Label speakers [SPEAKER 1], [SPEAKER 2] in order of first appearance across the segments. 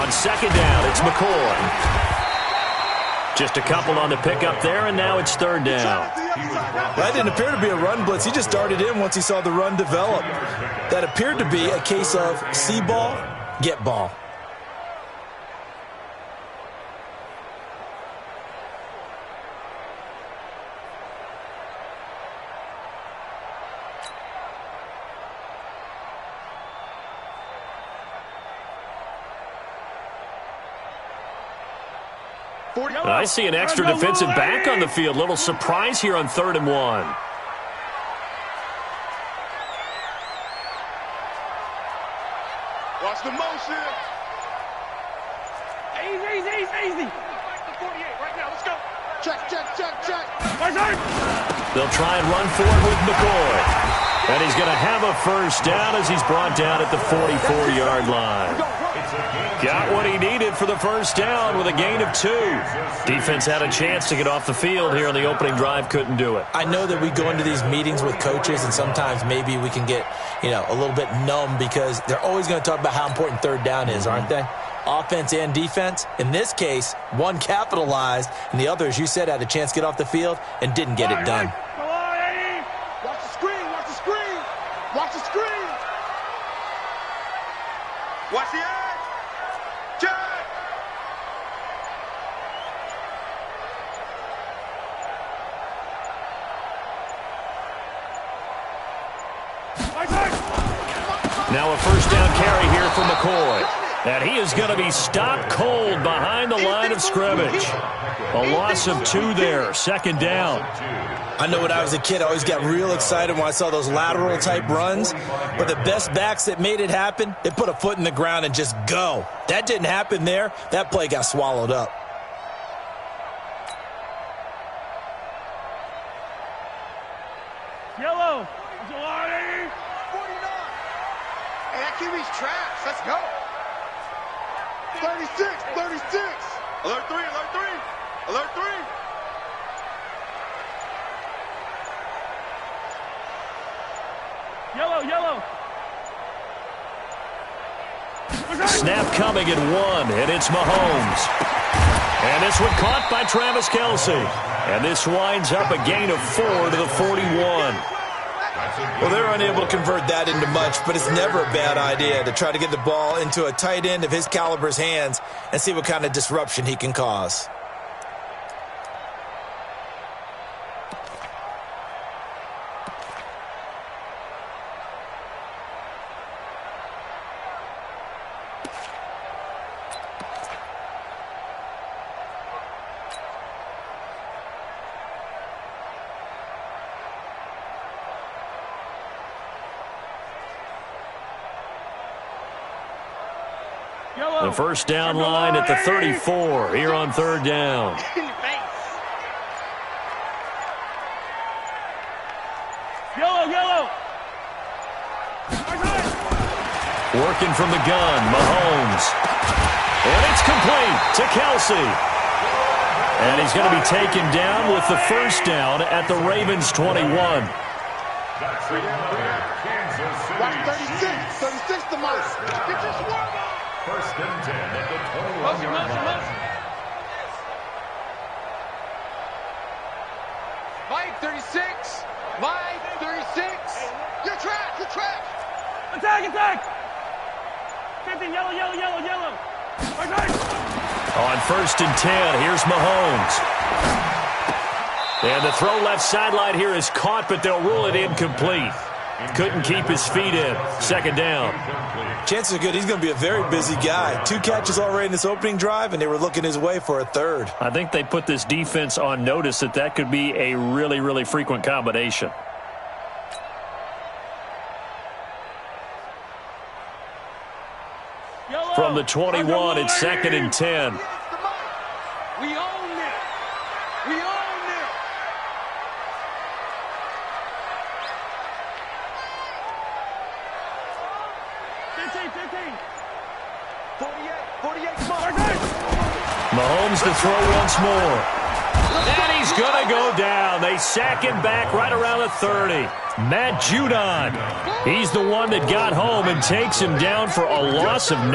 [SPEAKER 1] On second down, it's McCoy. Just a couple on the pickup there, and now it's third down.
[SPEAKER 2] That didn't appear to be a run blitz. He just darted in once he saw the run develop. That appeared to be a case of see ball, get ball.
[SPEAKER 1] I see an extra defensive back on the field. Little surprise here on 3rd and 1.
[SPEAKER 3] Watch the motion. Easy. 48 right now. Let's go. Check.
[SPEAKER 1] They'll try and run forward with McCoy. And he's going to have a first down as he's brought down at the 44-yard line. Got what he needed for the first down with a gain of 2. Defense had a chance to get off the field here on the opening drive, couldn't do it.
[SPEAKER 2] I know that we go into these meetings with coaches, and sometimes maybe we can get, a little bit numb because they're always going to talk about how important third down is, aren't they? Offense and defense. In this case, one capitalized, and the other, as you said, had a chance to get off the field and didn't get it done.
[SPEAKER 3] Watch the screen. Watch the edge. Check.
[SPEAKER 1] Now a first down carry here for McCoy. And he is going to be stopped cold behind the line of scrimmage. A loss of 2 there, 2nd down.
[SPEAKER 2] I know when I was a kid, I always got real excited when I saw those lateral-type runs. But the best backs that made it happen, they put a foot in the ground and just go. That didn't happen there. That play got swallowed up.
[SPEAKER 3] Yellow. 49. Hey, that QB's trash. Let's go. 36. Alert 3. Yellow.
[SPEAKER 1] Snap coming at 1, and it's Mahomes. And this one caught by Travis Kelce. And this winds up a gain of 4 to the 41.
[SPEAKER 2] Well, they're unable to convert that into much, but it's never a bad idea to try to get the ball into a tight end of his caliber's hands and see what kind of disruption he can cause.
[SPEAKER 1] The first down line at the 34 here on 3rd down.
[SPEAKER 3] Yellow.
[SPEAKER 1] Working from the gun, Mahomes. And it's complete to Kelce. And he's going to be taken down with the first down at the Ravens' 21.
[SPEAKER 3] Watch 36 to Mike. Get your swarm on.
[SPEAKER 4] First and 10 at the 21-yard line.
[SPEAKER 3] Mike 36. You're trash. Attack. 15, yellow.
[SPEAKER 1] On 1st and 10, here's Mahomes. And the throw left sideline here is caught, but they'll rule it incomplete. Couldn't keep his feet in. 2nd down.
[SPEAKER 2] Chances are good he's going to be a very busy guy. 2 catches already in this opening drive, and they were looking his way for a 3rd.
[SPEAKER 1] I think they put this defense on notice that could be a really, really frequent combination. From the 21, it's 2nd and 10.
[SPEAKER 3] We own it. 48 smart.
[SPEAKER 1] Mahomes to throw once more. And he's going to go down. They sack him back right around the 30. Matt Judon. He's the one that got home and takes him down for a loss of 9.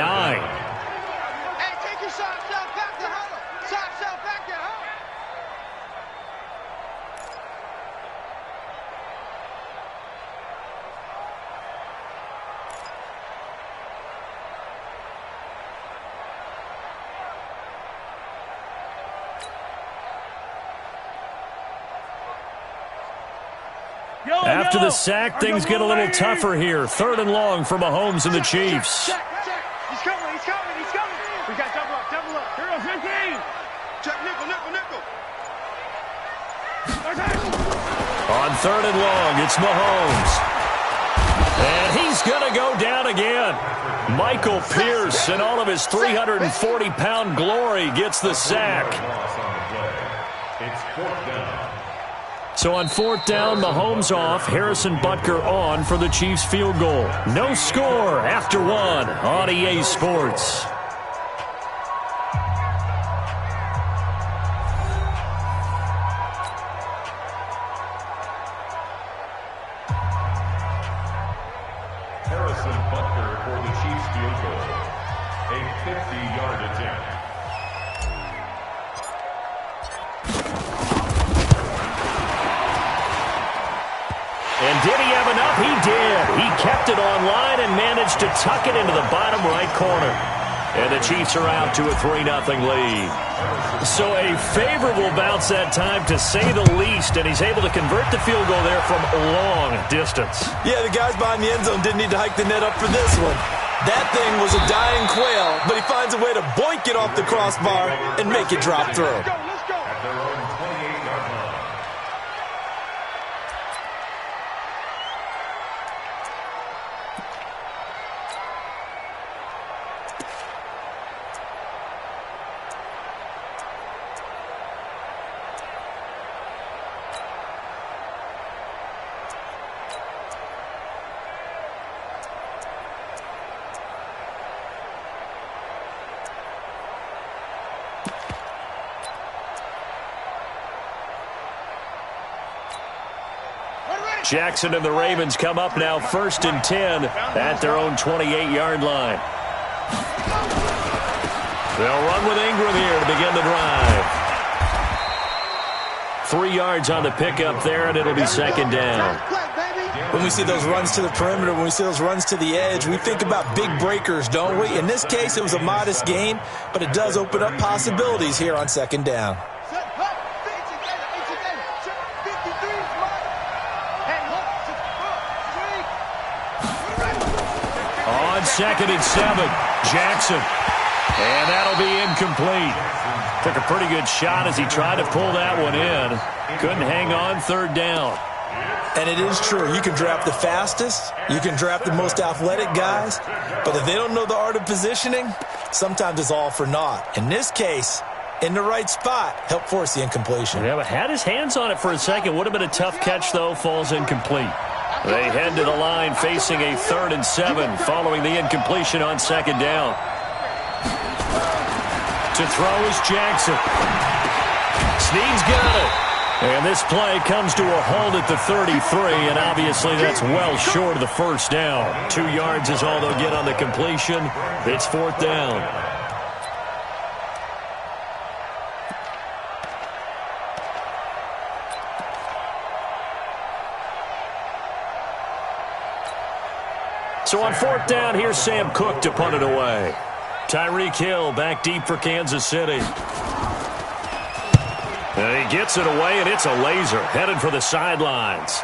[SPEAKER 1] After the sack, things get a little tougher here. 3rd and long for Mahomes and the Chiefs.
[SPEAKER 3] Check. He's coming. We got double up. Here goes 15. Check, nickel.
[SPEAKER 1] On 3rd and long, it's Mahomes. And he's going to go down again. Michael Pierce, in all of his 340-pound glory, gets the sack.
[SPEAKER 4] It's 4th down.
[SPEAKER 1] So on 4th down, Mahomes off, Harrison Butker on for the Chiefs field goal. No score after 1 on EA Sports.
[SPEAKER 4] Harrison Butker for the Chiefs field goal. A 50-yard attempt.
[SPEAKER 1] And did he have enough? He did. He kept it on line and managed to tuck it into the bottom right corner. And the Chiefs are out to a 3-0 lead. So a favorable bounce that time, to say the least, and he's able to convert the field goal there from a long distance.
[SPEAKER 2] Yeah, the guys behind the end zone didn't need to hike the net up for this one. That thing was a dying quail, but he finds a way to boink it off the crossbar and make it drop through.
[SPEAKER 3] Let's go.
[SPEAKER 4] At their own 28-yard line.
[SPEAKER 1] Jackson and the Ravens come up now 1st and 10 at their own 28-yard line. They'll run with Ingram here to begin the drive. 3 yards on the pickup there, and it'll be 2nd down.
[SPEAKER 2] When we see those runs to the perimeter, when we see those runs to the edge, we think about big breakers, don't we? In this case, it was a modest gain, but it does open up possibilities here on 2nd down.
[SPEAKER 1] On 2nd and 7, Jackson. And that'll be incomplete. Took a pretty good shot as he tried to pull that one in. Couldn't hang on 3rd down.
[SPEAKER 2] And it is true. You can draft the fastest. You can draft the most athletic guys. But if they don't know the art of positioning, sometimes it's all for naught. In this case, in the right spot, helped force the incompletion.
[SPEAKER 1] Yeah, but had his hands on it for a second. Would have been a tough catch, though. Falls incomplete. They head to the line facing a 3rd and 7 following the incompletion on 2nd down. To throw is Jackson. Snead's got it. And this play comes to a halt at the 33, and obviously that's well short of the 1st down. 2 yards is all they'll get on the completion. It's 4th down. So on 4th down, here's Sam Cook to punt it away. Tyreek Hill back deep for Kansas City. And he gets it away, and it's a laser headed for the sidelines.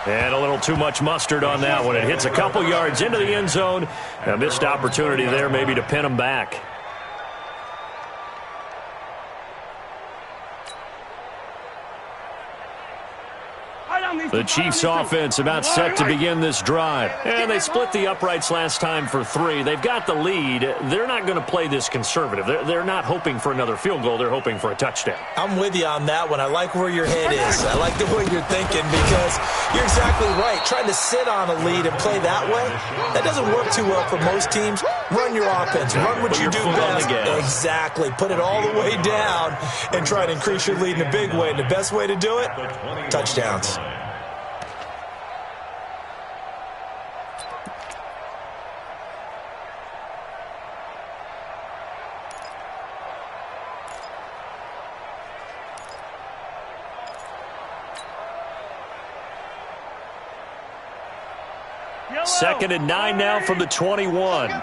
[SPEAKER 1] And a little too much mustard on that one. It hits a couple yards into the end zone. A missed opportunity there maybe to pin him back. The Chiefs offense about set to begin this drive. And they split the uprights last time for 3. They've got the lead. They're not going to play this conservative. They're not hoping for another field goal. They're hoping for a touchdown.
[SPEAKER 2] I'm with you on that one. I like where your head is. I like the way you're thinking, because you're exactly right. Trying to sit on a lead and play that way, that doesn't work too well for most teams. Run your offense. Run what you do best. Exactly. Put it all the way down and try to increase your lead in a big way. And the best way to do it, touchdowns.
[SPEAKER 1] Second and 9 now from the 21.
[SPEAKER 3] Hey,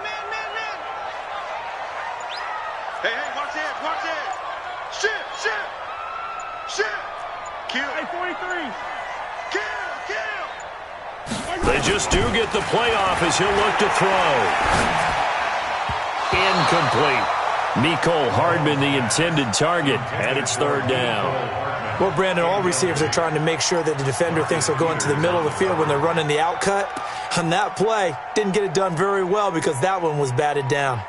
[SPEAKER 3] watch it. Shift. Hey, 43.
[SPEAKER 1] They just do get the playoff as he'll look to throw. Incomplete. Mecole Hardman, the intended target, and it's third down.
[SPEAKER 2] Well, Brandon, all receivers are trying to make sure that the defender thinks they'll go into the middle of the field when they're running the out cut. On that play, didn't get it done very well because that one was batted down.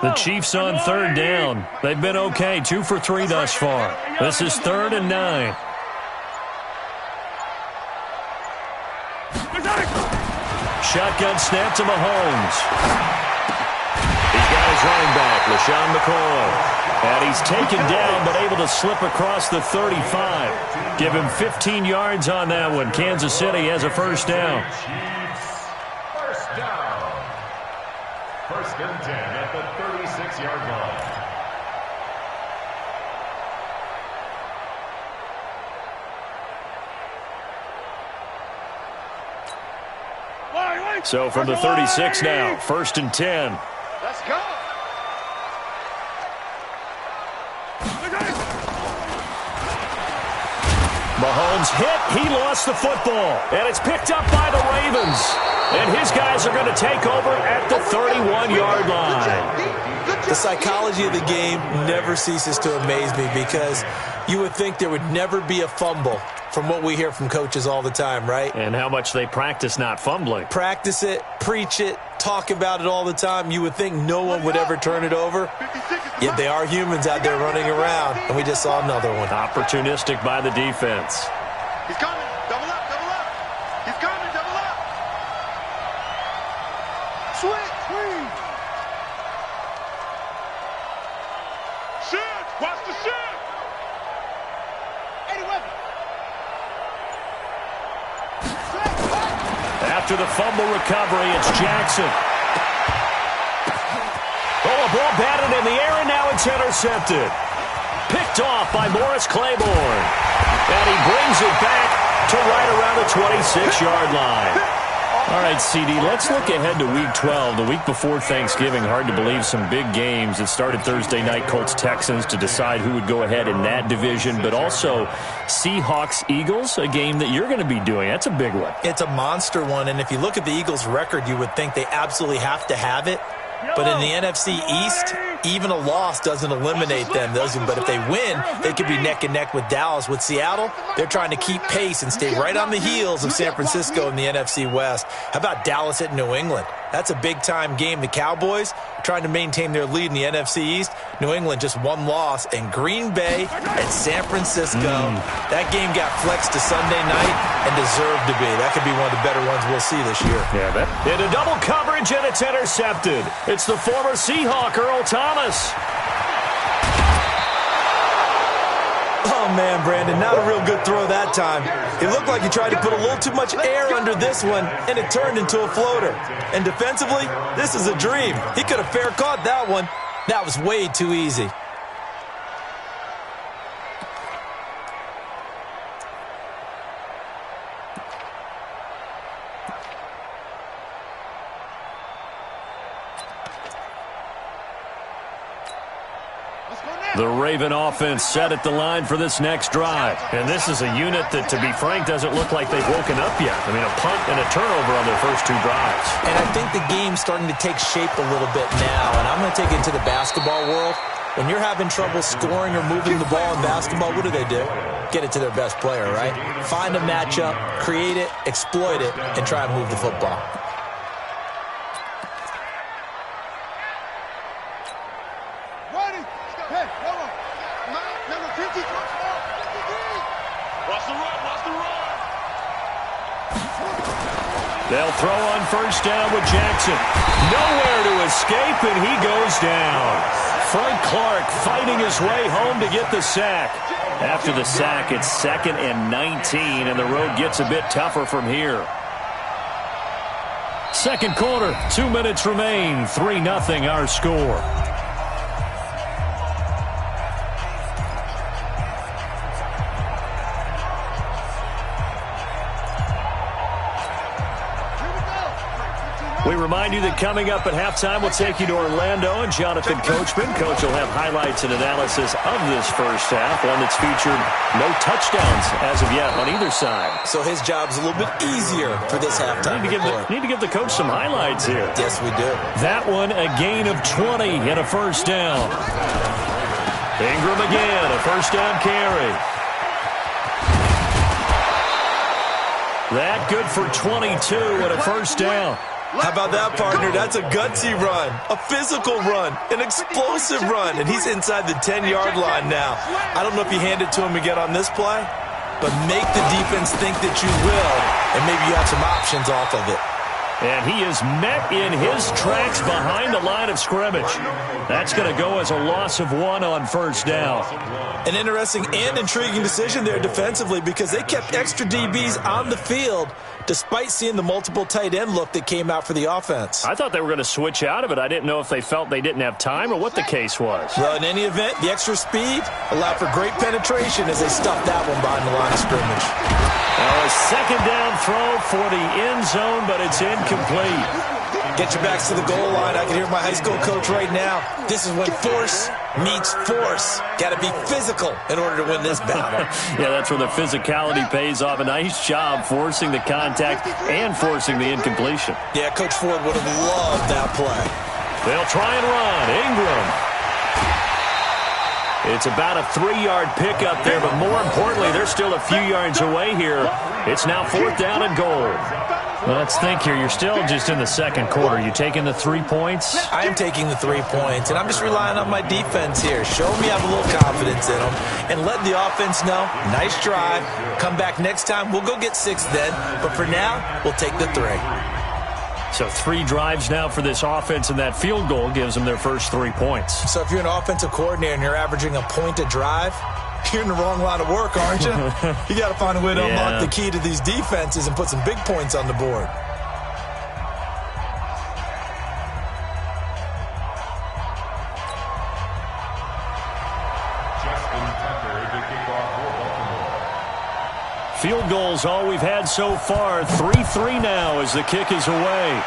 [SPEAKER 1] The Chiefs on third down. They've been okay, 2 for 3 thus far. This is 3rd and 9. Shotgun snap to Mahomes. He's got his running back, LaShawn McCoy. And he's taken down but able to slip across the 35. Give him 15 yards on that one. Kansas City has a first down.
[SPEAKER 4] First down. 1st and 10 at the 36-yard line.
[SPEAKER 1] So from the 36 now, 1st and 10.
[SPEAKER 3] Let's go.
[SPEAKER 1] Mahomes hit. He lost the football. And it's picked up by the Ravens. And his guys are going to take over at the 31-yard line.
[SPEAKER 2] The psychology of the game never ceases to amaze me because you would think there would never be a fumble from what we hear from coaches all the time, right?
[SPEAKER 1] And how much they practice not fumbling.
[SPEAKER 2] Practice it, preach it, talk about it all the time. You would think no one would ever turn it over. Yet they are humans out there running around, and we just saw another one.
[SPEAKER 1] Opportunistic by the defense.
[SPEAKER 3] He's coming. Double up, double up. He's coming, double up. Switch, swing. Shoot. Watch the shoot. 80 weapon.
[SPEAKER 1] After the fumble recovery, it's Jackson. Oh, a ball batted in the air, and now it's intercepted. Picked off by Morris Claiborne. And he brings it back to right around the 26-yard line. All right, CD, let's look ahead to Week 12, the week before Thanksgiving. Hard to believe some big games. It started Thursday night, Colts-Texans, to decide who would go ahead in that division, but also Seahawks-Eagles, a game that you're going to be doing. That's a big one.
[SPEAKER 2] It's a monster one, and if you look at the Eagles' record, you would think they absolutely have to have it. But in the NFC East, even a loss doesn't eliminate them. But if they win, they could be neck and neck with Dallas. With Seattle, they're trying to keep pace and stay right on the heels of San Francisco in the NFC West. How about Dallas at New England? That's a big-time game. The Cowboys trying to maintain their lead in the NFC East. New England just one loss. And Green Bay at San Francisco. That game got flexed to Sunday night and deserved to be. That could be one of the better ones we'll see this year.
[SPEAKER 1] Yeah, bet. Into double coverage, and it's intercepted. It's the former Seahawk, Earl Thomas.
[SPEAKER 2] Oh, man, Brandon, not a real good throw that time. It looked like he tried to put a little too much air under this one, and it turned into a floater. And defensively, this is a dream. He could have fair caught that one. That was way too easy.
[SPEAKER 1] The Raven offense set at the line for this next drive. And this is a unit that, to be frank, doesn't look like they've woken up yet. I mean, a punt and a turnover on their first 2 drives.
[SPEAKER 2] And I think the game's starting to take shape a little bit now. And I'm going to take it into the basketball world. When you're having trouble scoring or moving the ball in basketball, what do? Get it to their best player, right? Find a matchup, create it, exploit it, and try and move the football.
[SPEAKER 1] They'll throw on first down with Jackson. Nowhere to escape, and he goes down. Frank Clark fighting his way home to get the sack. After the sack, it's 2nd and 19, and the road gets a bit tougher from here. Second quarter, 2 minutes remain, 3-0 our score. We remind you that coming up at halftime, we'll take you to Orlando and Jonathan Coachman. Coach will have highlights and analysis of this first half, one that's featured no touchdowns as of yet on either side.
[SPEAKER 2] So his job's a little bit easier for this halftime.
[SPEAKER 1] Need to give the coach some highlights here.
[SPEAKER 2] Yes, we do.
[SPEAKER 1] That one, a gain of 20 and a first down. Ingram again, a first down carry. That good for 22 and a first down.
[SPEAKER 2] How about that, partner? That's a gutsy run, a physical run, an explosive run, and he's inside the 10-yard line now. I don't know if you hand it to him again on this play, but make the defense think that you will, and maybe you have some options off of it.
[SPEAKER 1] And he is met in his tracks behind the line of scrimmage. That's going to go as a loss of 1 on first down.
[SPEAKER 2] An interesting and intriguing decision there defensively because they kept extra DBs on the field despite seeing the multiple tight end look that came out for the offense.
[SPEAKER 1] I thought they were going to switch out of it. I didn't know if they felt they didn't have time or what the case was.
[SPEAKER 2] Well, in any event, the extra speed allowed for great penetration as they stuffed that one behind the line of scrimmage.
[SPEAKER 1] Now a second down throw for the end zone, but it's incomplete.
[SPEAKER 2] Get your backs to the goal line. I can hear my high school coach right now. This is when force meets force. Got to be physical in order to win this battle.
[SPEAKER 1] Yeah, that's where the physicality pays off. A nice job forcing the contact and forcing the incompletion.
[SPEAKER 2] Yeah, Coach Ford would have loved that play.
[SPEAKER 1] They'll try and run. Ingram. It's about a 3-yard pickup there, but more importantly, they're still a few yards away here. It's now 4th down and goal. Well, let's think here. You're still just in the second quarter. You taking the 3 points?
[SPEAKER 2] I am taking the 3 points, and I'm just relying on my defense here. Show me I have a little confidence in them, and let the offense know, nice drive. Come back next time. We'll go get 6 then, but for now, we'll take the 3.
[SPEAKER 1] So 3 drives now for this offense, and that field goal gives them their first 3 points.
[SPEAKER 2] So if you're an offensive coordinator and you're averaging a point a drive, you're in the wrong line of work, aren't you? You got to find a way to unlock the key to these defenses and put some big points on the board.
[SPEAKER 1] Field goals all we've had so far. 3-3 now as the kick is away.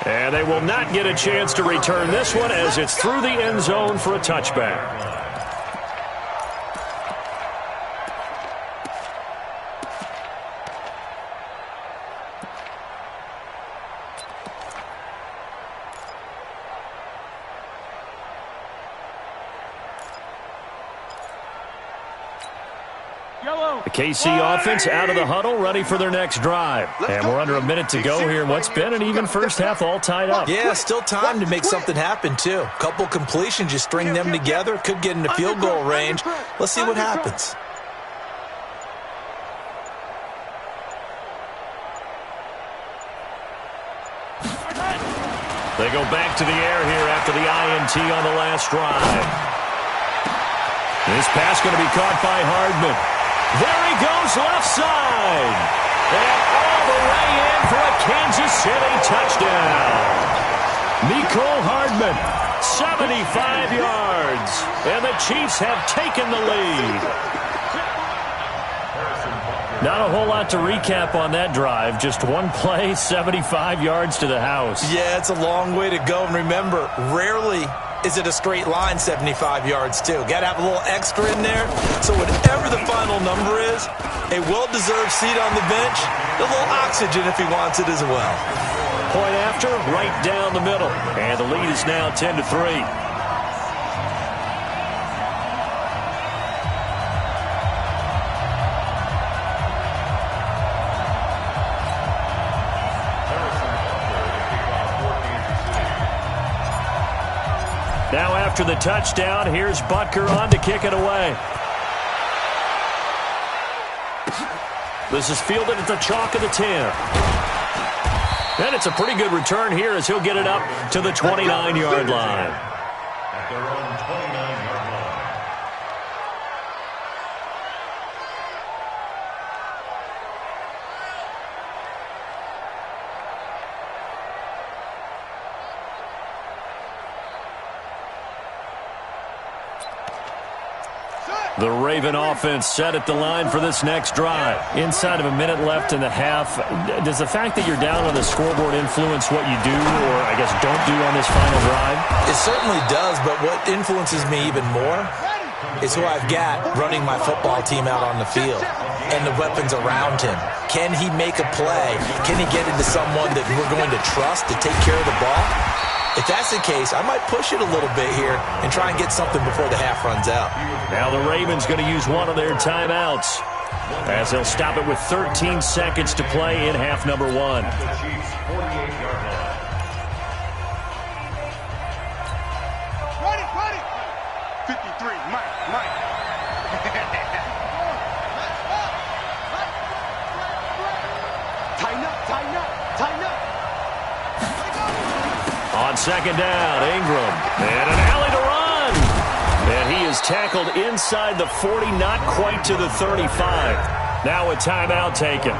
[SPEAKER 1] And they will not get a chance to return this one as it's through the end zone for a touchback. The KC offense out of the huddle, ready for their next drive. And we're under a minute to go here in what's been an even first half, all tied up.
[SPEAKER 2] Yeah, still time to make something happen, too. Couple completions, you string them together, could get into field goal range. Let's see what happens.
[SPEAKER 1] They go back to the air here after the INT on the last drive. This pass going to be caught by Hardman. There he goes, left side. And all the way in for a Kansas City touchdown. Nicole Hardman, 75 yards. And the Chiefs have taken the lead. Not a whole lot to recap on that drive. Just one play, 75 yards to the house.
[SPEAKER 2] Yeah, it's a long way to go. And remember, rarely is it a straight line 75 yards, too. Got to have a little extra in there. So whatever the final number is, a well-deserved seat on the bench, a little oxygen if he wants it as well.
[SPEAKER 1] Point after, right down the middle. And the lead is now 10-3. Now after the touchdown, here's Butker on to kick it away. This is fielded at the chalk of the 10. And it's a pretty good return here as he'll get it up to the 29-yard line.
[SPEAKER 4] At their own 29-yard line.
[SPEAKER 1] The Raven offense set at the line for this next drive. Inside of a minute left in the half, does the fact that you're down on the scoreboard influence what you do, or I guess don't do on this final drive?
[SPEAKER 2] It certainly does, but what influences me even more is who I've got running my football team out on the field and the weapons around him. Can he make a play? Can he get into someone that we're going to trust to take care of the ball? If that's the case, I might push it a little bit here and try and get something before the half runs out.
[SPEAKER 1] Now the Ravens going to use one of their timeouts as they'll stop it with 13 seconds to play in half number 1.
[SPEAKER 4] The Chiefs' 48-yard line.
[SPEAKER 3] Ready. 53, Mike. Tighten up.
[SPEAKER 1] On second down, Ingram. And an alley to run. And he is tackled inside the 40, not quite to the 35. Now a timeout taken.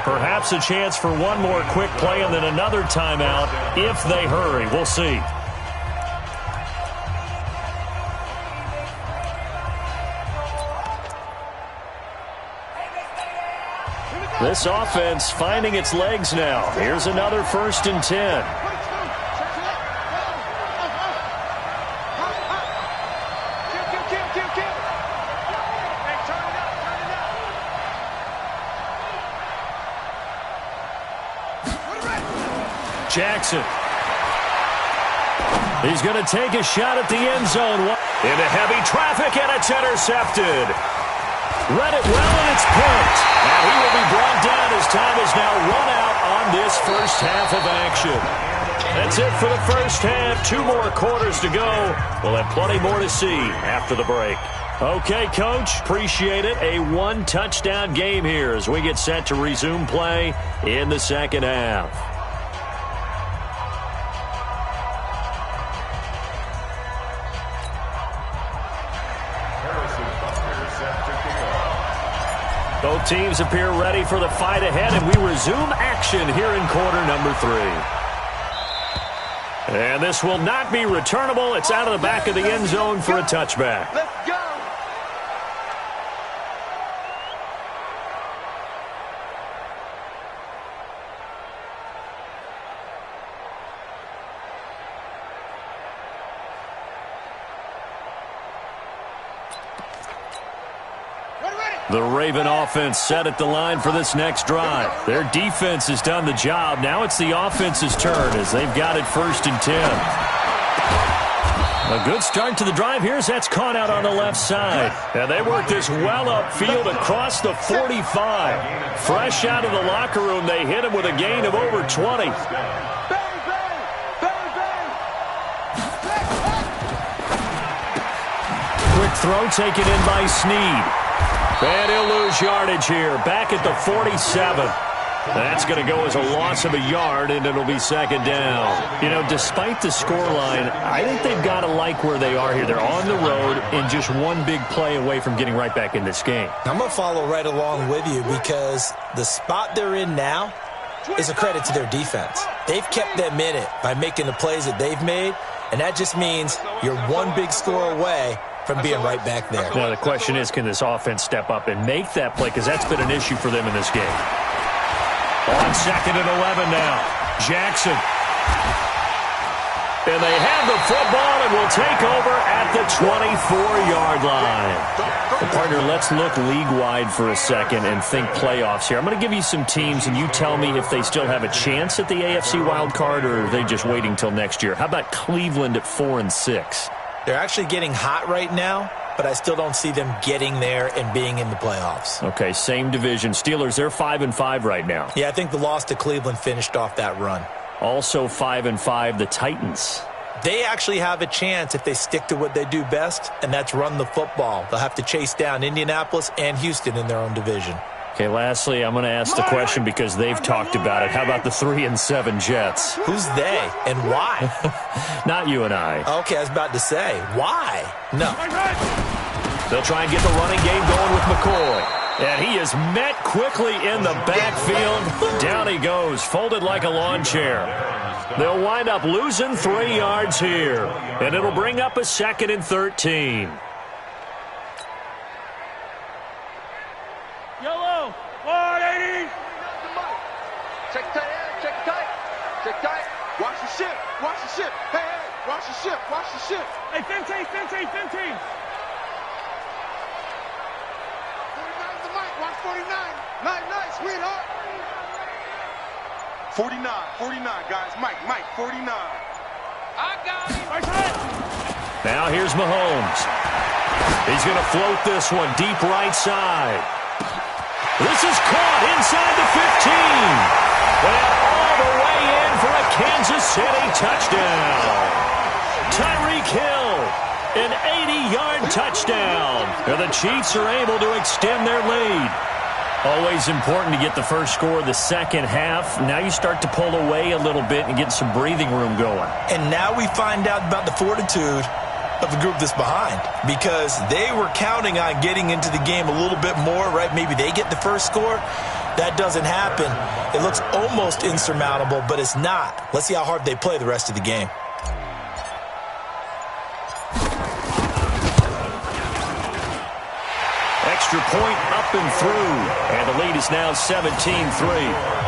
[SPEAKER 1] Perhaps a chance for one more quick play and then another timeout if they hurry. We'll see. This offense finding its legs now. Here's another 1st and 10. Jackson. He's going to take a shot at the end zone. Into heavy traffic, and it's intercepted. Read it well, and it's picked. And he will be brought down as time is now run out on this first half of action. That's it for the first half. 2 more quarters to go. We'll have plenty more to see after the break. Okay, Coach, appreciate it. A 1-touchdown game here as we get set to resume play in the second half. Both teams appear ready for the fight ahead, and we resume action here in quarter number 3. And this will not be returnable. It's out of the back of the end zone for a touchback.
[SPEAKER 3] Let's go.
[SPEAKER 1] The Raven offense set at the line for this next drive. Their defense has done the job. Now it's the offense's turn as they've got it 1st and 10. A good start to the drive here as that's caught out on the left side. And they work this well upfield across the 45. Fresh out of the locker room, they hit him with a gain of over 20. Quick throw taken in by Snead. And he'll lose yardage here, back at the 47. That's going to go as a loss of a yard, and it'll be second down. You know, despite the scoreline, I think they've got to like where they are here. They're on the road and just one big play away from getting right back in this game.
[SPEAKER 2] I'm going to follow right along with you because the spot they're in now is a credit to their defense. They've kept them in it by making the plays that they've made, and that just means you're one big score away from being right back there.
[SPEAKER 1] Now, the question is, can this offense step up and make that play? Because that's been an issue for them in this game. On 2nd and 11 now. Jackson. And they have the football and will take over at the 24-yard line. Well, partner, let's look league-wide for a second and think playoffs here. I'm going to give you some teams, and you tell me if they still have a chance at the AFC wild card or are they just waiting till next year. How about Cleveland at 4-6?
[SPEAKER 2] They're actually getting hot right now, but I still don't see them getting there and being in the playoffs.
[SPEAKER 1] Okay, same division. Steelers, they're 5-5 right now.
[SPEAKER 2] Yeah, I think the loss to Cleveland finished off that run.
[SPEAKER 1] Also 5-5, the Titans.
[SPEAKER 2] They actually have a chance if they stick to what they do best, and that's run the football. They'll have to chase down Indianapolis and Houston in their own division.
[SPEAKER 1] Okay, lastly, I'm going to ask the question because they've talked about it. How about the 3-7 Jets?
[SPEAKER 2] Who's they and why?
[SPEAKER 1] Not you and I.
[SPEAKER 2] Okay, I was about to say, why? No.
[SPEAKER 1] They'll try and get the running game going with McCoy. And he is met quickly in the backfield. Down he goes, folded like a lawn chair. They'll wind up losing 3 yards here. And it'll bring up a 2nd and 13.
[SPEAKER 3] go. 180.
[SPEAKER 5] Check tight, check tight. Check tight. Watch the ship. Watch the ship. Hey, hey. Watch the ship. Watch the ship.
[SPEAKER 3] Hey, 15.
[SPEAKER 5] 49 the mic. Watch 49. Night, sweetheart. 49, guys. Mike, 49.
[SPEAKER 3] I got him.
[SPEAKER 1] Now here's Mahomes. He's going to float this one deep right side. This is caught inside the 15. And all the way in for a Kansas City touchdown. Tyreek Hill, an 80-yard touchdown. And the Chiefs are able to extend their lead. Always important to get the first score of the second half. Now you start to pull away a little bit and get some breathing room going.
[SPEAKER 2] And now we find out about the fortitude of the group that's behind, because they were counting on getting into the game a little bit more, right? Maybe they get the first score. That doesn't happen. It looks almost insurmountable, but it's not. Let's see how hard they play the rest of the game.
[SPEAKER 1] Extra point up and through, and the lead is now 17-3.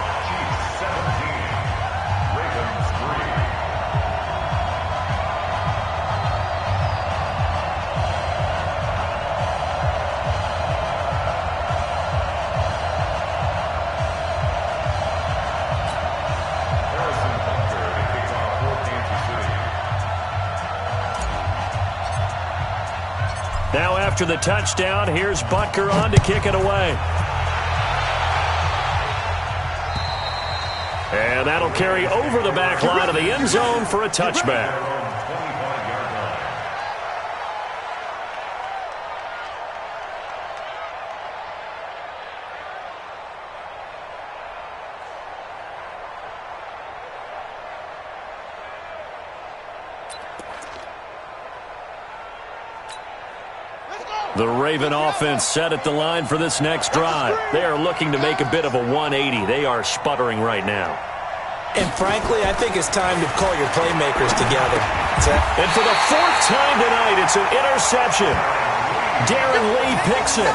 [SPEAKER 1] Now after the touchdown, here's Butker on to kick it away. And that'll carry over the back line of the end zone for a touchback. The Raven offense set at the line for this next drive. They are looking to make a bit of a 180. They are sputtering right now.
[SPEAKER 2] And frankly, I think it's time to call your playmakers together.
[SPEAKER 1] And for the fourth time tonight, it's an interception. Darren Lee picks it.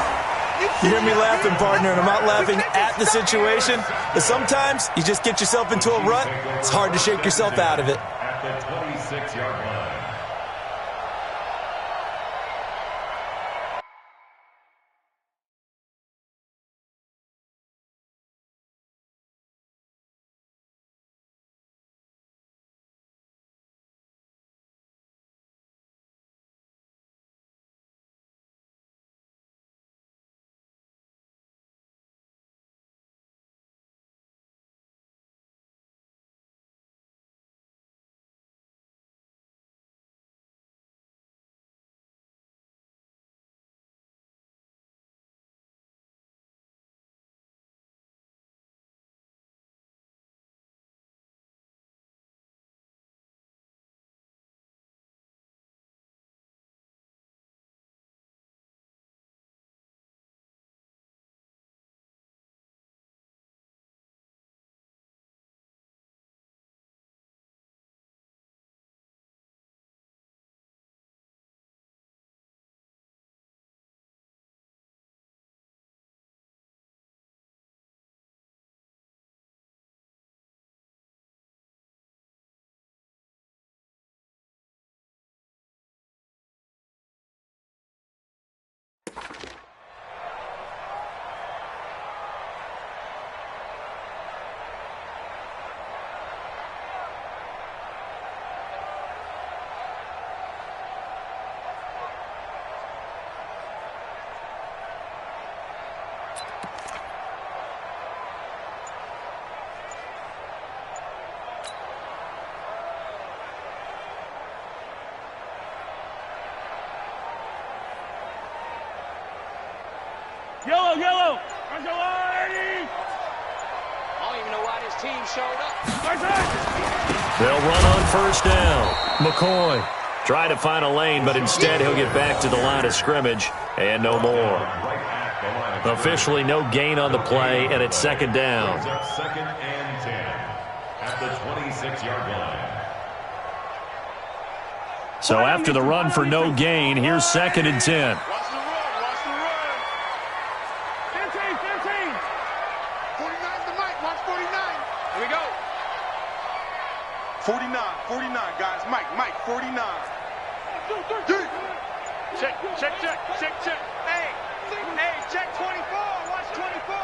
[SPEAKER 2] You hear me laughing, partner, and I'm not laughing at the situation. But sometimes you just get yourself into a rut. It's hard to shake yourself out of it.
[SPEAKER 4] At the 26-yard line.
[SPEAKER 3] Yellow. Where's the 180?
[SPEAKER 5] I don't even know why this team showed up.
[SPEAKER 1] They'll run on first down. McCoy trying to find a lane, but instead he'll get back to the line of scrimmage and no more. Officially no gain on the play, and it's second down.
[SPEAKER 4] Second and 10 at the 26-yard line.
[SPEAKER 1] So after the run for no gain, here's second and 10.
[SPEAKER 3] Watch the run. 15.
[SPEAKER 5] 49. Here we go. 49, guys. Mike, 49.
[SPEAKER 3] Check. Hey, check 24. Watch 24.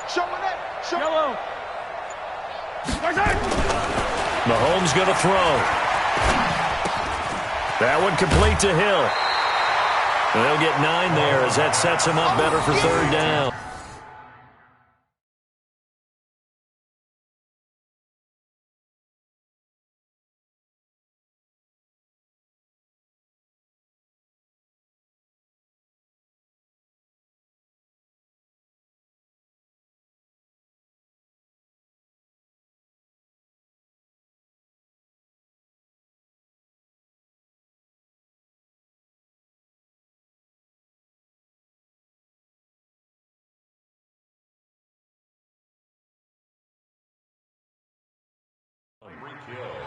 [SPEAKER 5] Showing that.
[SPEAKER 3] Yellow.
[SPEAKER 1] Mahomes going to throw. That one complete to Hill. They'll get 9 there as that sets him up better for third down.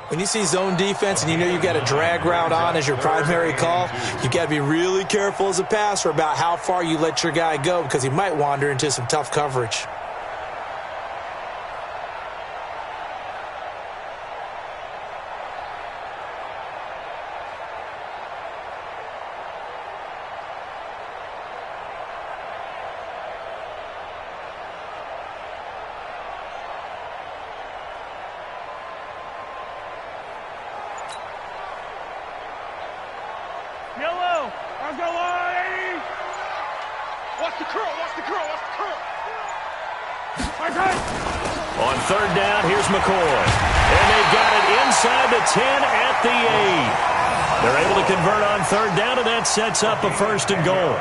[SPEAKER 2] When you see zone defense and you know you've got a drag route on as your primary call, you've got to be really careful as a passer about how far you let your guy go because he might wander into some tough coverage.
[SPEAKER 3] Yellow. Let's go, Lonnie.
[SPEAKER 5] Watch the curl.
[SPEAKER 1] On third down, here's McCoy. And they've got it inside the 10 at the 8. They're able to convert on third down, and that sets up a first and goal.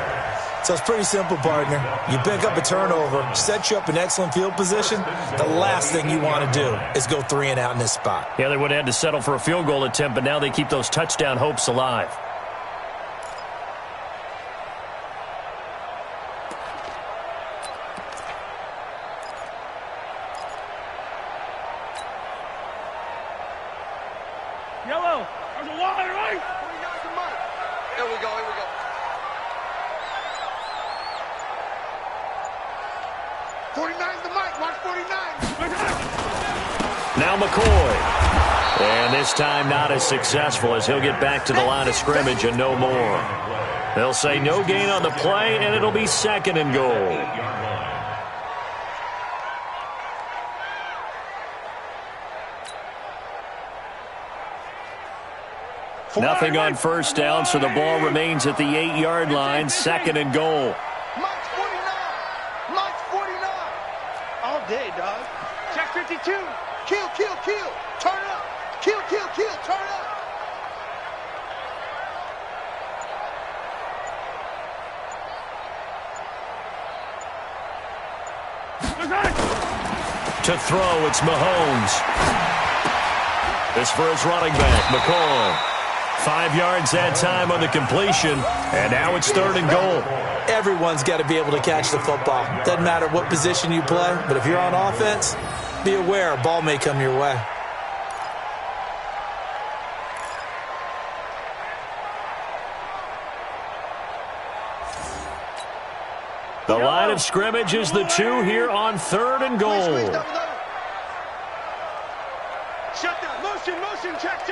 [SPEAKER 2] So it's pretty simple, partner. You pick up a turnover, set you up in excellent field position. The last thing you want to do is go 3 and out in this spot.
[SPEAKER 1] Yeah, they would have had to settle for a field goal attempt, but now they keep those touchdown hopes alive.
[SPEAKER 3] Yellow. There's a line, right?
[SPEAKER 5] 49's the Mike. Here we go. 49's the Mike. Watch 49.
[SPEAKER 1] Now McCoy. And this time not as successful as he'll get back to the line of scrimmage and no more. They'll say no gain on the play, and it'll be second and goal. Nothing on first down, so the ball remains at the 8-yard line, second and goal.
[SPEAKER 5] Mike's 49. All day, dog.
[SPEAKER 3] Check 52.
[SPEAKER 5] Kill. Turn up. Kill. Turn up.
[SPEAKER 1] To throw, it's Mahomes. This for his running back, McCoy. 5 yards that time on the completion, and now it's third and goal.
[SPEAKER 2] Everyone's got to be able to catch the football. Doesn't matter what position you play, but if you're on offense, be aware a ball may come your way.
[SPEAKER 1] The line of scrimmage is the 2 here on third and goal.
[SPEAKER 3] Shut down. Motion. Check.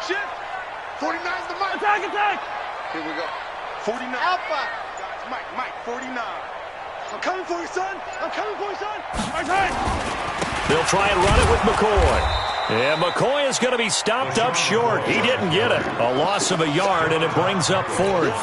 [SPEAKER 3] Shift.
[SPEAKER 5] 49's the Mike.
[SPEAKER 3] Attack.
[SPEAKER 5] Here we go. 49. Alpha. Mike, 49.
[SPEAKER 3] I'm coming for you, son. Attack.
[SPEAKER 1] They'll try and run it with McCoy. And McCoy is going to be stopped up short. He didn't get it. A loss of a yard, and it brings up fourth.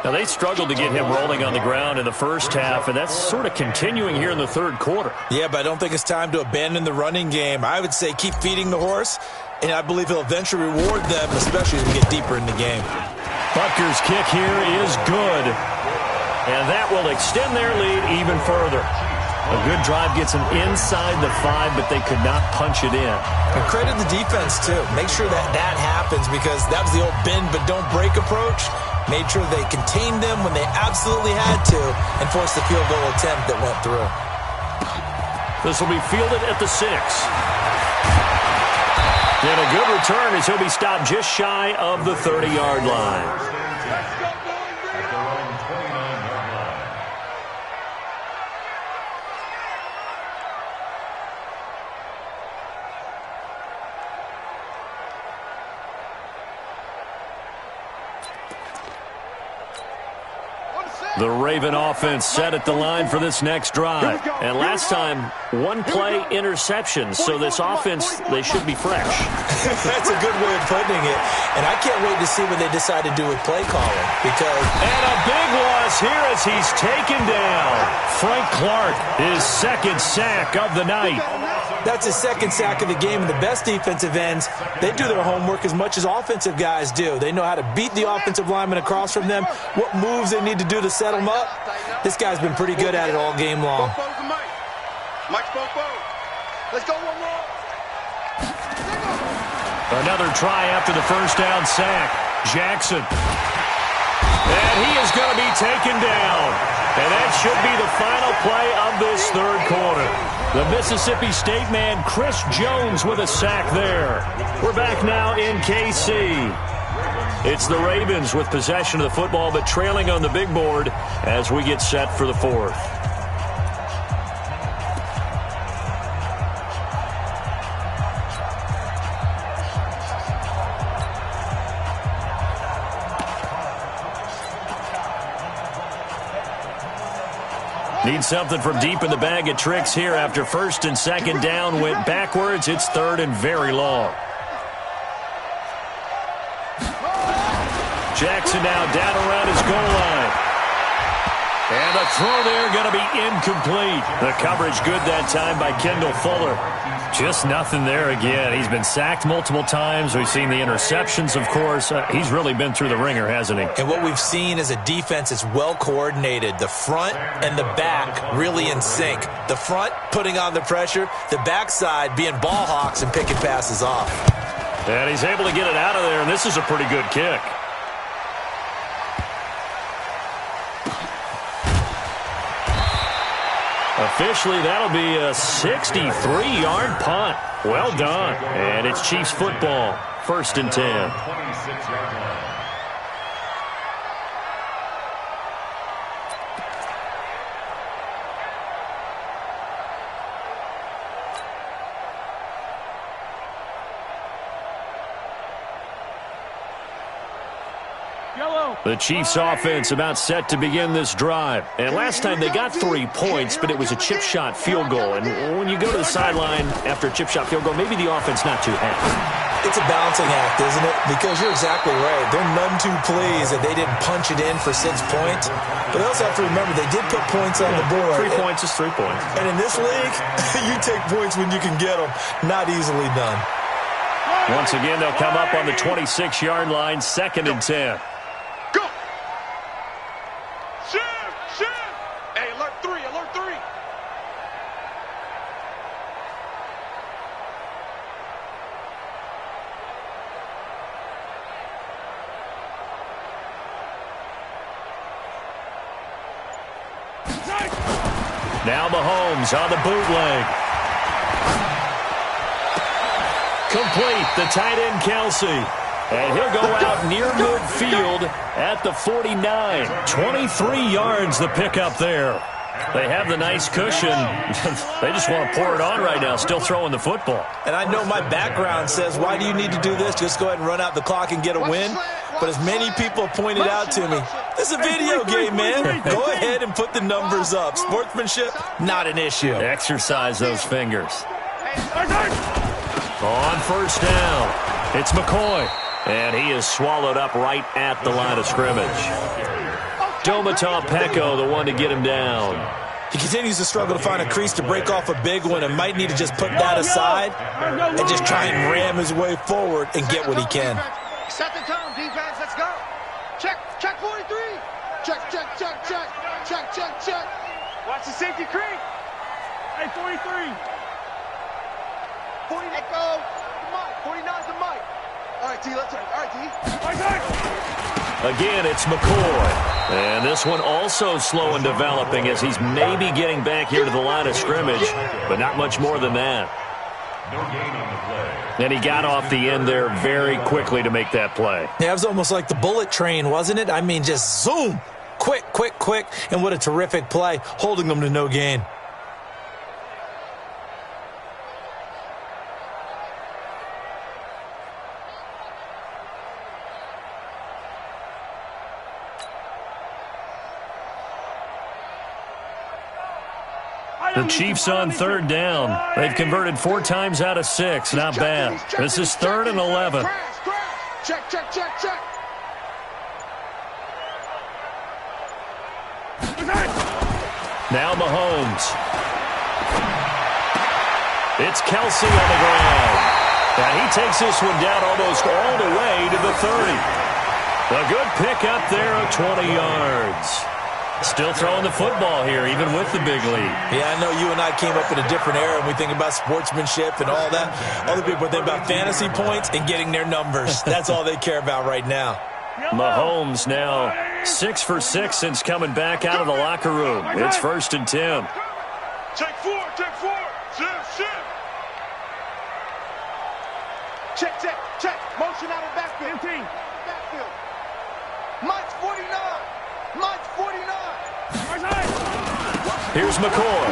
[SPEAKER 1] Now, they struggled to get him rolling on the ground in the first half, and that's sort of continuing here in the third quarter.
[SPEAKER 2] Yeah, but I don't think it's time to abandon the running game. I would say keep feeding the horse, and I believe he'll eventually reward them, especially as we get deeper in the game.
[SPEAKER 1] Butker's kick here is good, and that will extend their lead even further. A good drive gets them inside the 5, but they could not punch it in.
[SPEAKER 2] And credit the defense, too. Make sure that happens because that was the old bend but don't break approach. Made sure they contained them when they absolutely had to and forced the field goal attempt that went through.
[SPEAKER 1] This will be fielded at the 6. And a good return as he'll be stopped just shy of the 30-yard line. The Raven offense set at the line for this next drive. And last time, one-play interception. So this offense, they should be fresh.
[SPEAKER 2] That's a good way of putting it. And I can't wait to see what they decide to do with play calling.
[SPEAKER 1] And a big loss here as he's taken down. Frank Clark, his second sack of the night.
[SPEAKER 2] That's his second sack of the game. And the best defensive ends, they do their homework as much as offensive guys do. They know how to beat the offensive lineman across from them, what moves they need to do to set them up. This guy's been pretty good at it all game long.
[SPEAKER 5] Let's go one more.
[SPEAKER 1] Another try after the first down sack. Jackson. And he is going to be taken down. And that should be the final play of this third quarter. The Mississippi State man, Chris Jones, with a sack there. We're back now in KC. It's the Ravens with possession of the football, but trailing on the big board as we get set for the fourth. Need something from deep in the bag of tricks here after first and second down went backwards. It's third and very long. Jackson now down around his goal line. And the throw there going to be incomplete. The coverage good that time by Kendall Fuller. Just nothing there again. He's been sacked multiple times. We've seen the interceptions, of course. He's really been through the ringer, hasn't he?
[SPEAKER 2] And what we've seen is a defense that's well coordinated. The front and the back really in sync. The front putting on the pressure. The backside being ball hawks and picking passes off.
[SPEAKER 1] And he's able to get it out of there, and this is a pretty good kick. Officially, that'll be a 63-yard punt. Well done. And it's Chiefs football. First and 10. The Chiefs offense about set to begin this drive. And last time they got 3 points, but it was a chip shot field goal. And when you go to the sideline after a chip shot field goal, maybe the offense not too happy.
[SPEAKER 2] It's a balancing act, isn't it? Because you're exactly right. They're none too pleased that they didn't punch it in for 6 points. But they also have to remember they did put points on the board.
[SPEAKER 1] 3 points is 3 points.
[SPEAKER 2] And in this league, you take points when you can get them. Not easily done.
[SPEAKER 1] Once again, they'll come up on the 26-yard line, second and 10. Now Mahomes on the bootleg. Complete, the tight end Kelsey. And he'll go out near midfield at the 49. 23 yards the pickup there. They have the nice cushion. They just want to pour it on right now, still throwing the football.
[SPEAKER 2] And I know my background says, why do you need to do this? Just go ahead and run out the clock and get a win. But as many people pointed out to me, this is a video game, man. Go ahead and put the numbers up. Sportsmanship, not an issue.
[SPEAKER 1] Exercise those fingers. On first down, it's McCoy. And he is swallowed up right at the line of scrimmage. Domata Peko, the one to get him down.
[SPEAKER 2] He continues to struggle to find a crease to break off a big one and might need to just put that aside and just try and ram his way forward and get what he can.
[SPEAKER 5] Set the tone, defense. Let's go. Check 43. Check.
[SPEAKER 3] Watch the safety creep. Hey, 43.
[SPEAKER 5] 40, let go. The mic. 49's the mic. All right, T, let's turn. All right, T.
[SPEAKER 1] Again, it's McCoy. And this one also slow and developing as he's maybe getting back here to the line of scrimmage, but not much more than that.
[SPEAKER 4] No gain on the play.
[SPEAKER 1] And he got off the end there very quickly to make that play.
[SPEAKER 2] Yeah, it was almost like the bullet train, wasn't it? I mean, just zoom. Quick. And what a terrific play, holding them to no gain.
[SPEAKER 1] The Chiefs on third down. They've converted 4 times out of 6. Not bad. This is 3rd and 11.
[SPEAKER 5] Check, check, check, check.
[SPEAKER 1] Now Mahomes. It's Kelsey on the ground. And he takes this one down almost all the way to the 30. A good pick up there of 20 yards. Still throwing the football here, even with the big lead.
[SPEAKER 2] Yeah, I know you and I came up in a different era, and we think about sportsmanship and all that. Other people think about fantasy points and getting their numbers. That's all they care about right now.
[SPEAKER 1] Mahomes now 6 for 6 since coming back out of the locker room. It's 1st and 10.
[SPEAKER 3] Check 4, check 4. Shit.
[SPEAKER 5] Check, check, check. Motion out of backfield. Backfield. Mike's 49. Mike's 49.
[SPEAKER 1] Here's McCoy.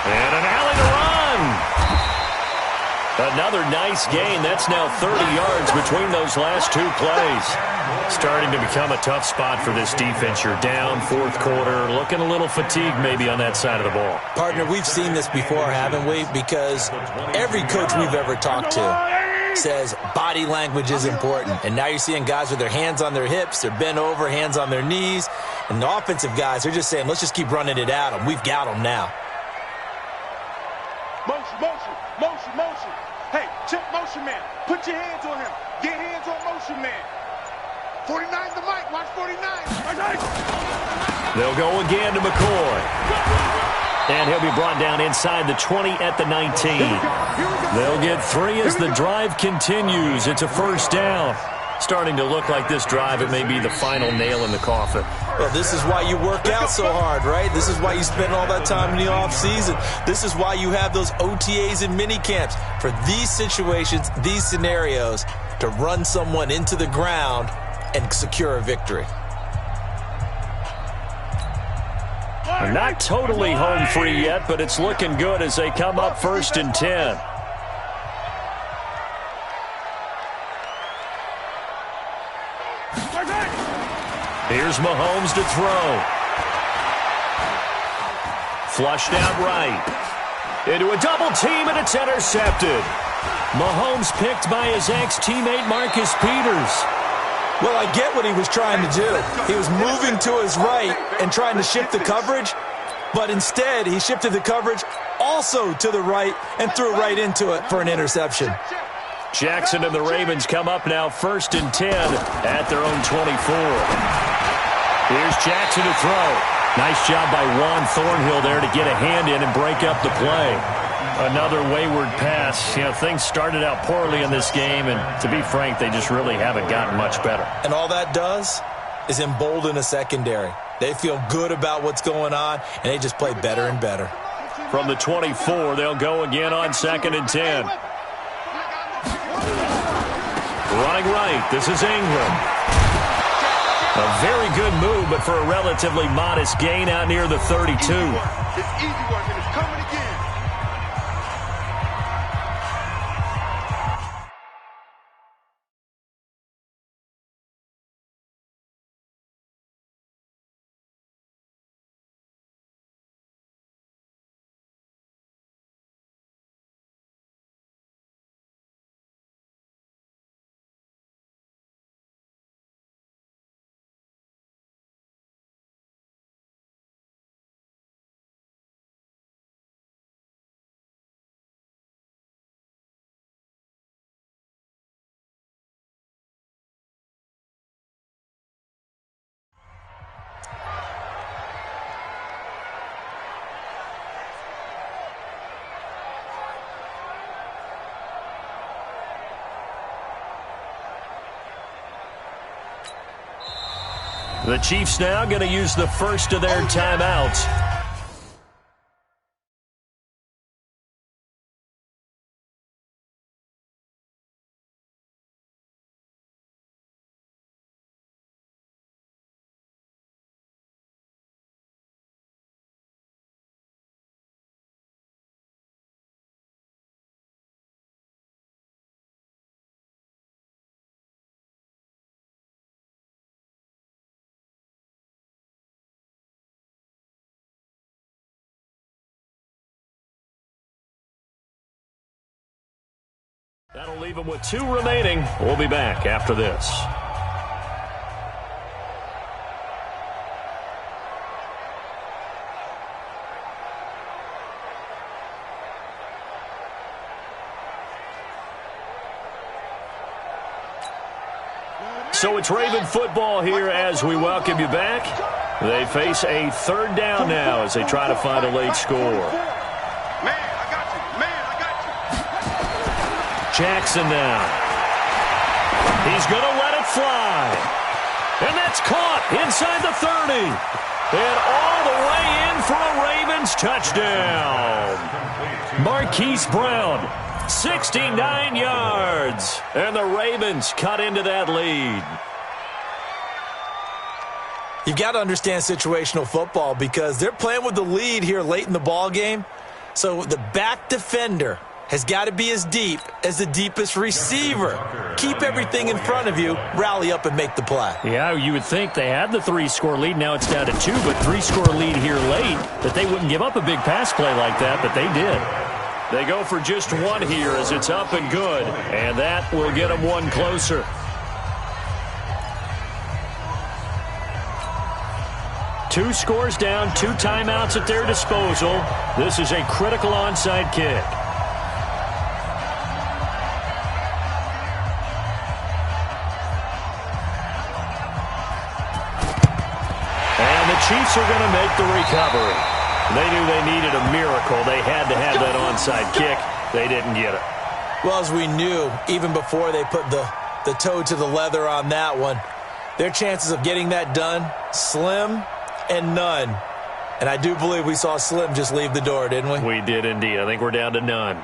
[SPEAKER 1] And an alley to run. Another nice gain. That's now 30 yards between those last 2 plays. Starting to become a tough spot for this defense. You're down 4th quarter. Looking a little fatigued maybe on that side of the ball.
[SPEAKER 2] Partner, we've seen this before, haven't we? Because every coach we've ever talked to says body language is important. And now you're seeing guys with their hands on their hips, they're bent over, hands on their knees. And the offensive guys, they're just saying, let's just keep running it at them. We've got them now.
[SPEAKER 5] Motion. Hey, check motion man. Put your hands on him. Get hands on motion man. 49's the mic. Watch 49.
[SPEAKER 1] They'll go again to McCoy. And he'll be brought down inside the 20 at the 19. They'll get 3 as the drive continues. It's a 1st down. Starting to look like this drive, it may be the final nail in the coffin.
[SPEAKER 2] Well, this is why you work out so hard, right? This is why you spend all that time in the offseason. This is why you have those OTAs and mini camps. For these situations, these scenarios, to run someone into the ground and secure a victory.
[SPEAKER 1] They're not totally home free yet, but it's looking good as they come up 1st and 10. Here's Mahomes to throw. Flushed out right. Into a double team, and it's intercepted. Mahomes picked by his ex-teammate Marcus Peters.
[SPEAKER 2] Well, I get what he was trying to do. He was moving to his right and trying to shift the coverage, but instead he shifted the coverage also to the right and threw right into it for an interception.
[SPEAKER 1] Jackson and the Ravens come up now 1st and 10 at their own 24. Here's Jackson to throw. Nice job by Juan Thornhill there to get a hand in and break up the play. Another wayward pass. You know, things started out poorly in this game, and to be frank, they just really haven't gotten much better.
[SPEAKER 2] And all that does is embolden a secondary. They feel good about what's going on, and they just play better and better.
[SPEAKER 1] From the 24, they'll go again on 2nd and 10. Running right, this is Ingram. A very good move, but for a relatively modest gain out near the 32.
[SPEAKER 5] It's easy work, and it's coming again.
[SPEAKER 1] The Chiefs now going to use the first of their timeouts. That'll leave them with 2 remaining. We'll be back after this. So it's Raven football here as we welcome you back. They face a 3rd down now as they try to find a late score.
[SPEAKER 5] Man, I got you. Man, I got you.
[SPEAKER 1] Jackson now. He's going to let it fly. And that's caught inside the 30. And all the way in for a Ravens touchdown. Marquise Brown, 69 yards. And the Ravens cut into that lead.
[SPEAKER 2] You've got to understand situational football because they're playing with the lead here late in the ball game. So the back defender has got to be as deep as the deepest receiver. Keep everything in front of you, rally up and make the play.
[SPEAKER 6] Yeah, you would think they had the 3-score lead. Now it's down to 2, but 3-score lead here late, that they wouldn't give up a big pass play like that, but they did.
[SPEAKER 1] They go for just 1 here as it's up and good, and that will get them 1 closer. Two scores down, 2 timeouts at their disposal. This is a critical onside kick. And the Chiefs are going to make the recovery. They knew they needed a miracle. They had to have that onside kick. They didn't get it.
[SPEAKER 2] Well, as we knew, even before they put the toe to the leather on that one, their chances of getting that done, slim and none. And I do believe we saw Slim just leave the door, didn't we?
[SPEAKER 1] We did indeed. I think we're down to none.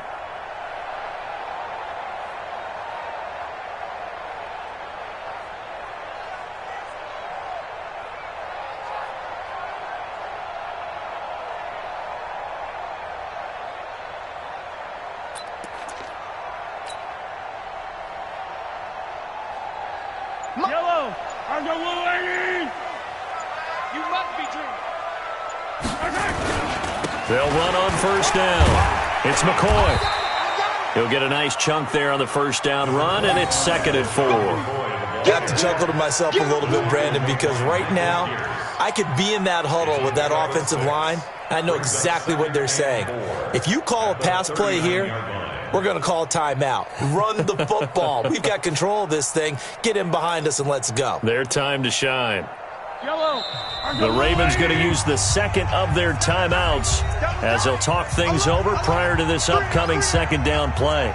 [SPEAKER 3] Yellow, I'm the blue lady. You must be dreaming.
[SPEAKER 1] They'll run on 1st down. It's McCoy. He'll get a nice chunk there on the 1st down run, and it's 2nd and 4.
[SPEAKER 2] I have to chuckle to myself a little bit, Brandon, because right now I could be in that huddle with that offensive line. I know exactly what they're saying. If you call a pass play here, we're going to call a timeout. Run the football. We've got control of this thing. Get in behind us and let's go.
[SPEAKER 1] Their time to shine.
[SPEAKER 3] Yellow.
[SPEAKER 1] The Ravens going to use the 2nd of their timeouts as they'll talk things over prior to this upcoming 2nd down play.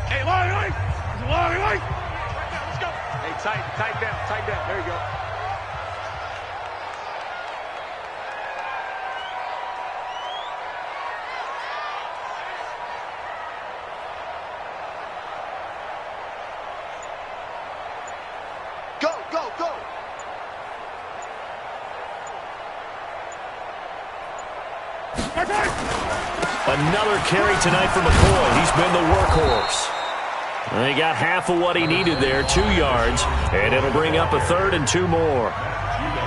[SPEAKER 3] Hey, Lonnie. Let's go. Hey, tight down. There you go.
[SPEAKER 5] Go.
[SPEAKER 1] Another carry tonight for McCoy. He's been the workhorse. And he got half of what he needed there, 2 yards, and it'll bring up a 3rd and 2 more.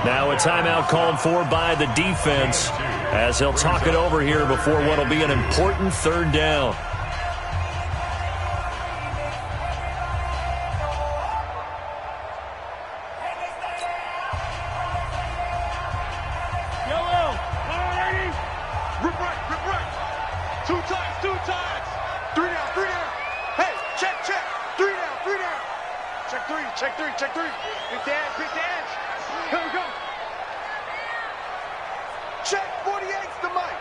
[SPEAKER 1] Now a timeout called for by the defense as he'll talk it over here before what will be an important 3rd down.
[SPEAKER 5] Rip right. 2 times. 3 down. Hey, check. 3 down. Check 3.
[SPEAKER 3] Pick the edge. Here we go.
[SPEAKER 5] Check 48's the mic.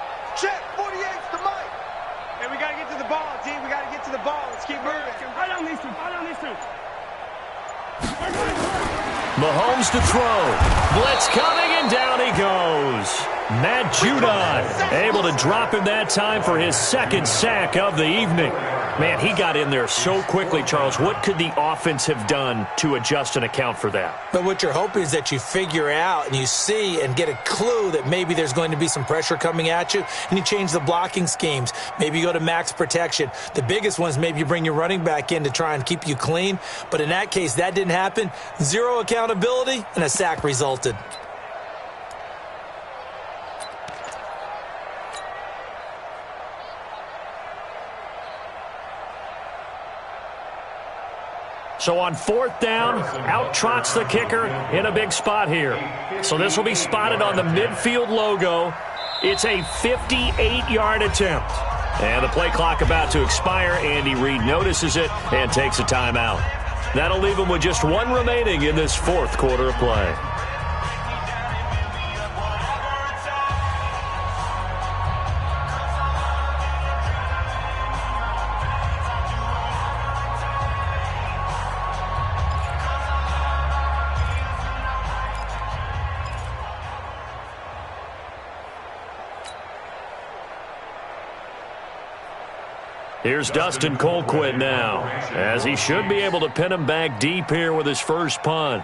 [SPEAKER 3] Hey, we got to get to the ball, D. We got to get to the ball. Let's keep moving. Fight on these two.
[SPEAKER 1] Mahomes to throw. Blitz coming, and down he goes. Matt Judon able to drop him that time for his 2nd sack of the evening.
[SPEAKER 6] Man, he got in there so quickly, Charles. What could the offense have done to adjust and account for that?
[SPEAKER 2] But what you're hoping is that you figure out and you see and get a clue that maybe there's going to be some pressure coming at you, and you change the blocking schemes. Maybe you go to max protection. The biggest one is maybe you bring your running back in to try and keep you clean. But in that case, that didn't happen. Zero accountability, and a sack resulted.
[SPEAKER 6] So on 4th down, out trots the kicker in a big spot here. So this will be spotted on the midfield logo. It's a 58-yard attempt. And the play clock about to expire. Andy Reid notices it and takes a timeout. That'll leave him with just one remaining in this 4th quarter of play. Here's Dustin Colquitt now, as he should be able to pin him back deep here with his first punt.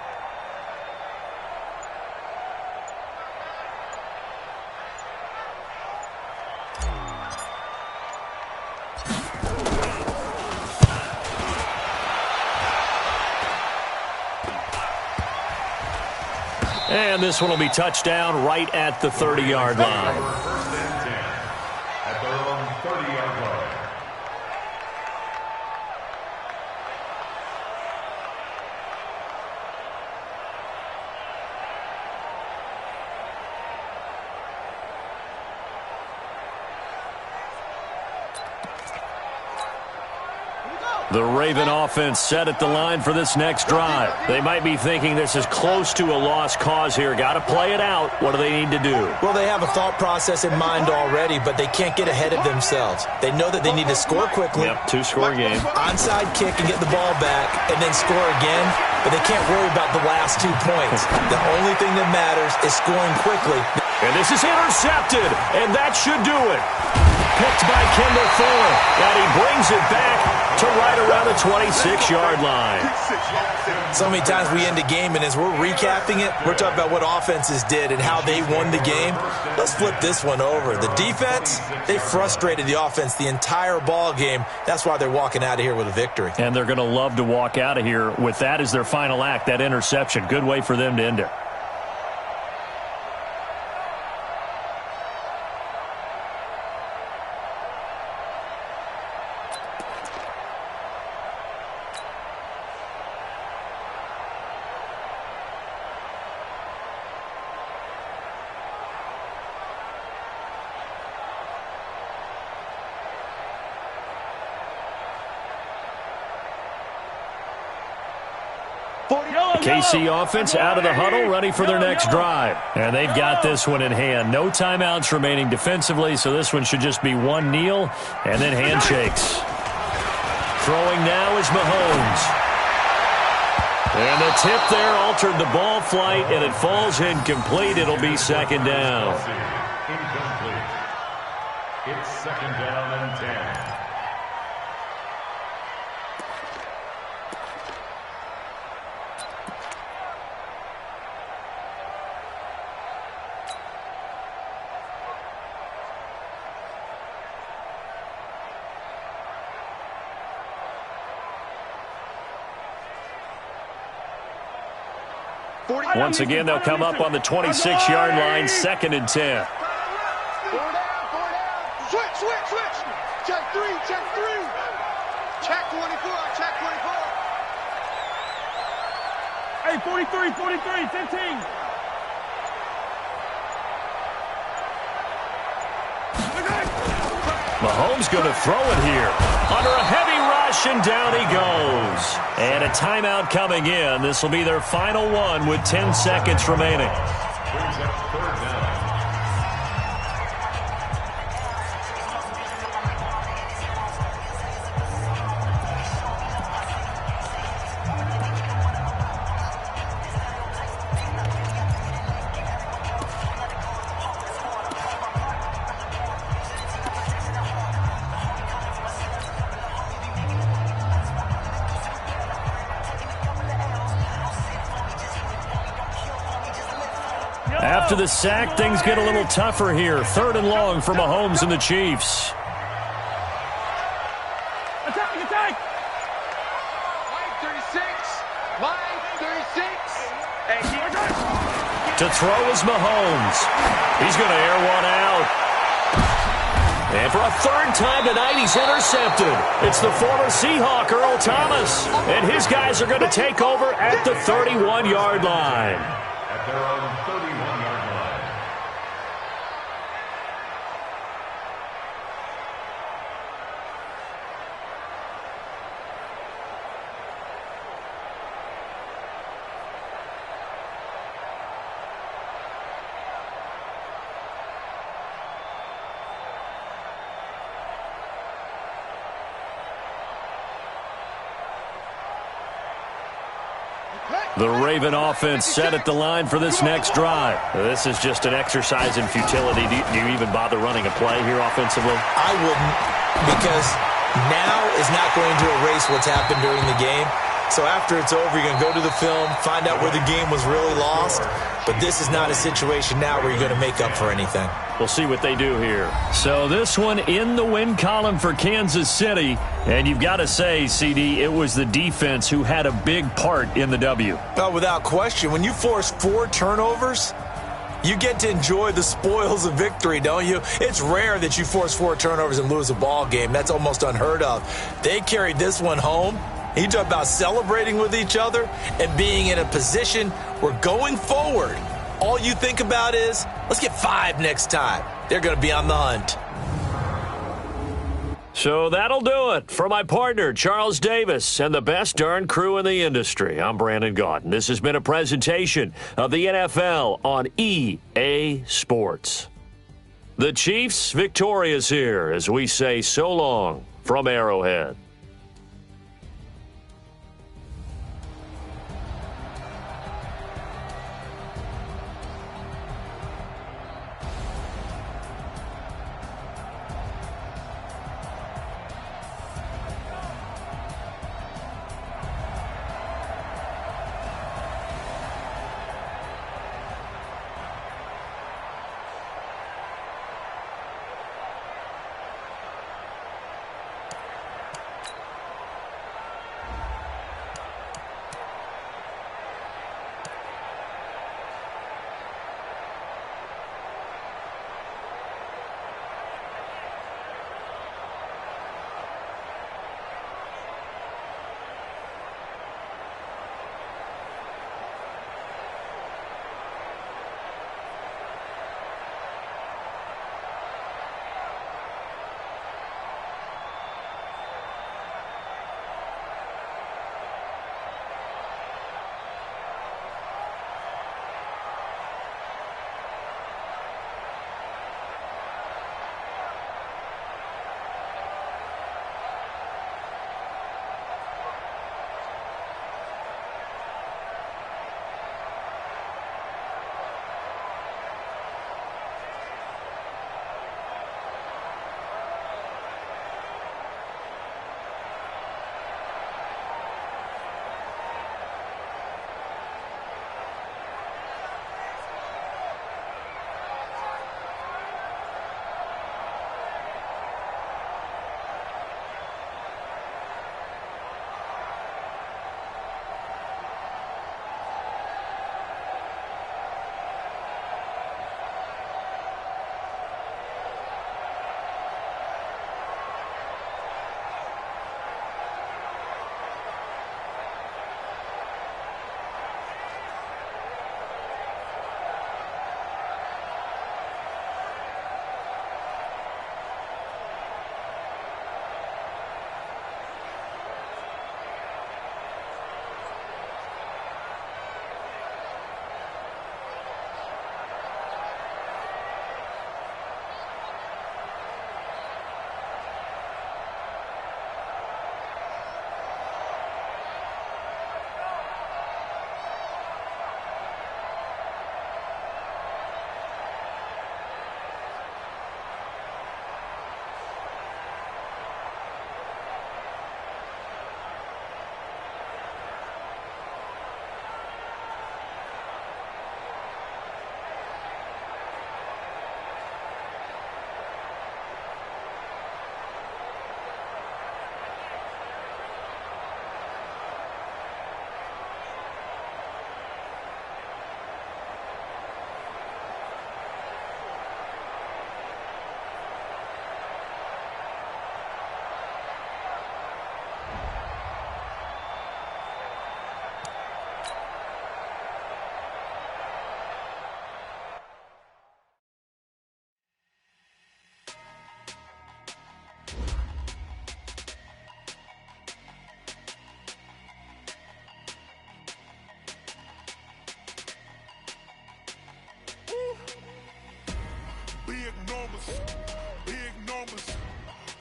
[SPEAKER 6] And this one will be touchdown right at the 30-yard line.
[SPEAKER 4] At their own 30-yard line.
[SPEAKER 6] The Raven offense set at the line for this next drive. They might be thinking this is close to a lost cause here. Got to play it out. What do they need to do?
[SPEAKER 2] Well, they have a thought process in mind already, but they can't get ahead of themselves. They know that they need to score quickly.
[SPEAKER 6] Yep, 2-score game.
[SPEAKER 2] Onside kick and get the ball back and then score again, but they can't worry about the last 2 points. The only thing that matters is scoring quickly.
[SPEAKER 6] And this is intercepted, and that should do it. Picked by Kendall Fuller, and he brings it back to right around the 26-yard line.
[SPEAKER 2] So many times we end a game, and as we're recapping it, we're talking about what offenses did and how they won the game. Let's flip this one over. The defense, they frustrated the offense the entire ball game. That's why they're walking out of here with a victory.
[SPEAKER 6] And they're going to love to walk out of here with that as their final act, that interception. Good way for them to end it. KC offense out of the huddle, ready for their next drive. And they've got this one in hand. No timeouts remaining defensively, so this one should just be one kneel and then handshakes. Throwing now is Mahomes. And the tip there altered the ball flight, and it falls incomplete. It'll be 2nd down.
[SPEAKER 4] Incomplete. It's 2nd down and 10.
[SPEAKER 6] Once again, they'll come up on the 26-yard line, 2nd and 10.
[SPEAKER 5] Switch. Check 3. Check 24. Check 24.
[SPEAKER 3] Hey, 43, 15.
[SPEAKER 6] Mahomes going to throw it here. Under a heavy rush, and down he goes. And a timeout coming in. This will be their final one with 10 seconds remaining.
[SPEAKER 4] Brings up 3rd down.
[SPEAKER 6] after the sack, things get a little tougher here. 3rd and long for Mahomes and the Chiefs.
[SPEAKER 3] Attack, attack!
[SPEAKER 5] Line 36. Line 36.
[SPEAKER 3] Hey, keep it.
[SPEAKER 6] To throw is Mahomes. He's going to air one out.
[SPEAKER 1] And for a 3rd time tonight, he's intercepted. It's the former Seahawk, Earl Thomas. And his guys are going to take over at the 31-yard line.
[SPEAKER 4] At their own 31-yard line.
[SPEAKER 6] The Raven offense set at the line for this next drive. This is just an exercise in futility. Do you even bother running a play here offensively?
[SPEAKER 2] I wouldn't, because now is not going to erase what's happened during the game. So after it's over, you're going to go to the film, find out where the game was really lost. But this is not a situation now where you're going to make up for anything.
[SPEAKER 6] We'll see what they do here. So this one in the win column for Kansas City. And you've got to say, CD, it was the defense who had a big part in the W.
[SPEAKER 2] Oh, without question. When you force 4 turnovers, you get to enjoy the spoils of victory, don't you? It's rare that you force 4 turnovers and lose a ball game. That's almost unheard of. They carried this one home. You talk about celebrating with each other and being in a position where going forward, all you think about is, let's get 5 next time. They're going to be on the hunt.
[SPEAKER 1] So that'll do it for my partner, Charles Davis, and the best darn crew in the industry. I'm Brandon Gaudin. This has been a presentation of the NFL on EA Sports. The Chiefs victorious here as we say so long from Arrowhead.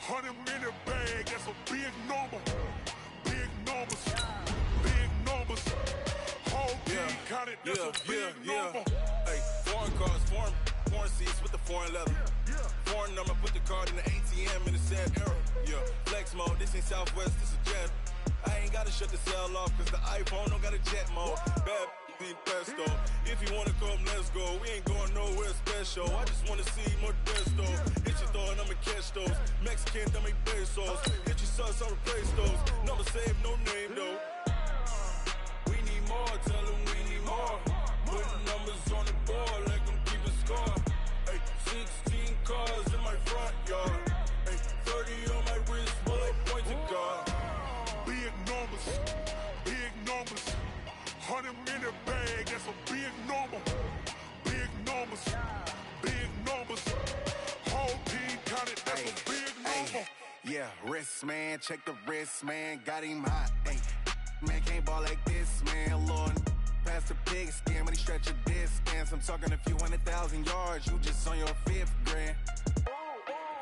[SPEAKER 5] 100-minute bag, that's a big number. Big numbers, big numbers. Whole team counted, that's a big number.
[SPEAKER 7] Hey, foreign cars, foreign seats with the foreign leather. Foreign number, put the card in the ATM in the sad era. Yeah, flex mode, this ain't Southwest, this a jet. I ain't gotta shut the cell off, cause the iPhone don't got a jet mode. Bad being pesto. If you wanna come, let's go. We ain't going nowhere special. I just wanna see more desto. Hit your thought, I'ma catch those. Mexican, don't make pesos. Hit your sus, I'll replace those. Number saved, no name though. We need more, tell them we need more. Putting numbers on the board like I'm keeping score. Hey, 16 cars in my front yard. Hey, 30 on my wrist while I point to God.
[SPEAKER 5] Big numbers, big numbers. 100-minute bag, that's a big number. Big numbers, big numbers. Whole team counted, that's a big number.
[SPEAKER 7] Yeah, wrist man, check the wrist man, got him hot. Ay, man can't ball like this, man. Lord, past the pig skin when he stretch a distance. I'm talking a few 100,000 yards, you just on your 5th grand.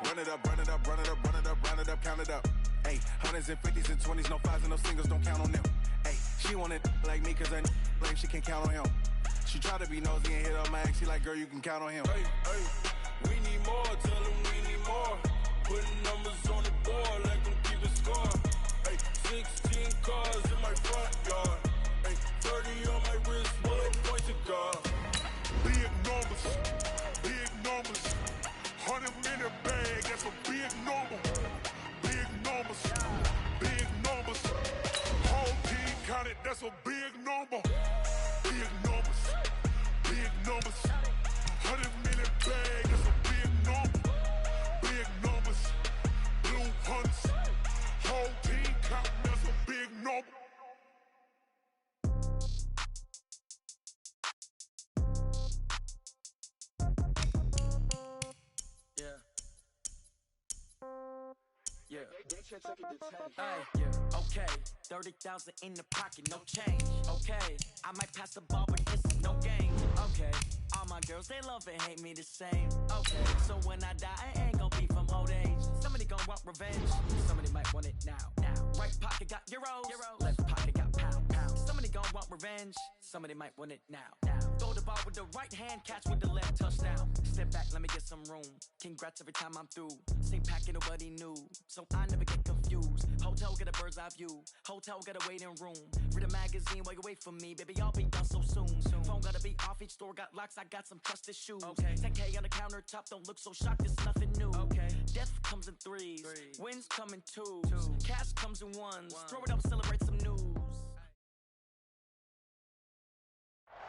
[SPEAKER 7] Run it up, run it up, run it up, run it up, run it up, count it up. Ay, 100s and 50s and 20s, no 5s and no singles, don't count on them. Ay, she want it like me, cause I blame she can't count on him. She try to be nosy and hit up my ex, she like, girl, you can count on him. Hey, hey, we need more, tell them we need more. Putting numbers on the board like I'm keeping score. Hey, 16 cars in my front yard. Hey, 30 on my wrist while I point to God.
[SPEAKER 5] Big numbers, big numbers. 100-minute bag, that's a big number. Big numbers, big numbers. Whole team counted, that's a big number. Big numbers, big numbers. 100-minute bag, that's a big number. Big numbers, blue hunts. Whole team counting, that's a big number.
[SPEAKER 8] Okay, 30,000 in the pocket, no change. Okay, I might pass the ball, but this is no game. Okay, all my girls, they love and hate me the same. Okay, so when I die, I ain't gon' be from old age. Somebody gon' want revenge, somebody might want it now. Right pocket got euros, left pocket got pound. Somebody gon' want revenge, somebody might want it now. Throw the ball with the right hand, catch with the left, touchdown. Step back, let me get some room. Congrats every time I'm through. Same packet, nobody knew, so I never get confused. Hotel get a bird's eye view. Hotel got a waiting room. Read a magazine while you wait for me. Baby, I'll be done so soon. Phone gotta be off. Each store got locks. I got some trusted shoes. 10K on the countertop. Don't look so shocked. It's nothing new. Death comes in threes. Wins come in twos. Cash comes in ones. Throw it up, celebrate some news.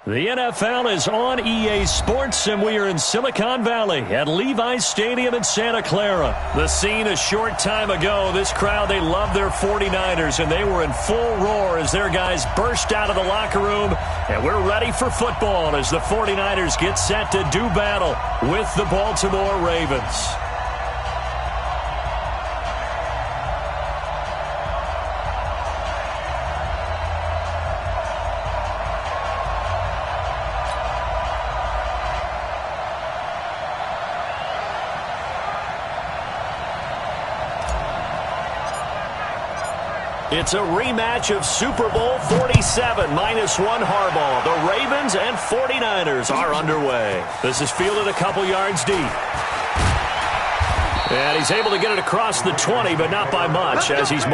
[SPEAKER 6] The NFL is on EA Sports, and we are in Silicon Valley at Levi's Stadium in Santa Clara. The scene a short time ago, this crowd, they love their 49ers, and they were in full roar as their guys burst out of the locker room, and we're ready for football as the 49ers get set to do battle with the Baltimore Ravens. It's a rematch of Super Bowl 47, -1 Harbaugh. The Ravens and 49ers are underway. This is fielded a couple yards deep. And he's able to get it across the 20, but not by much as he's...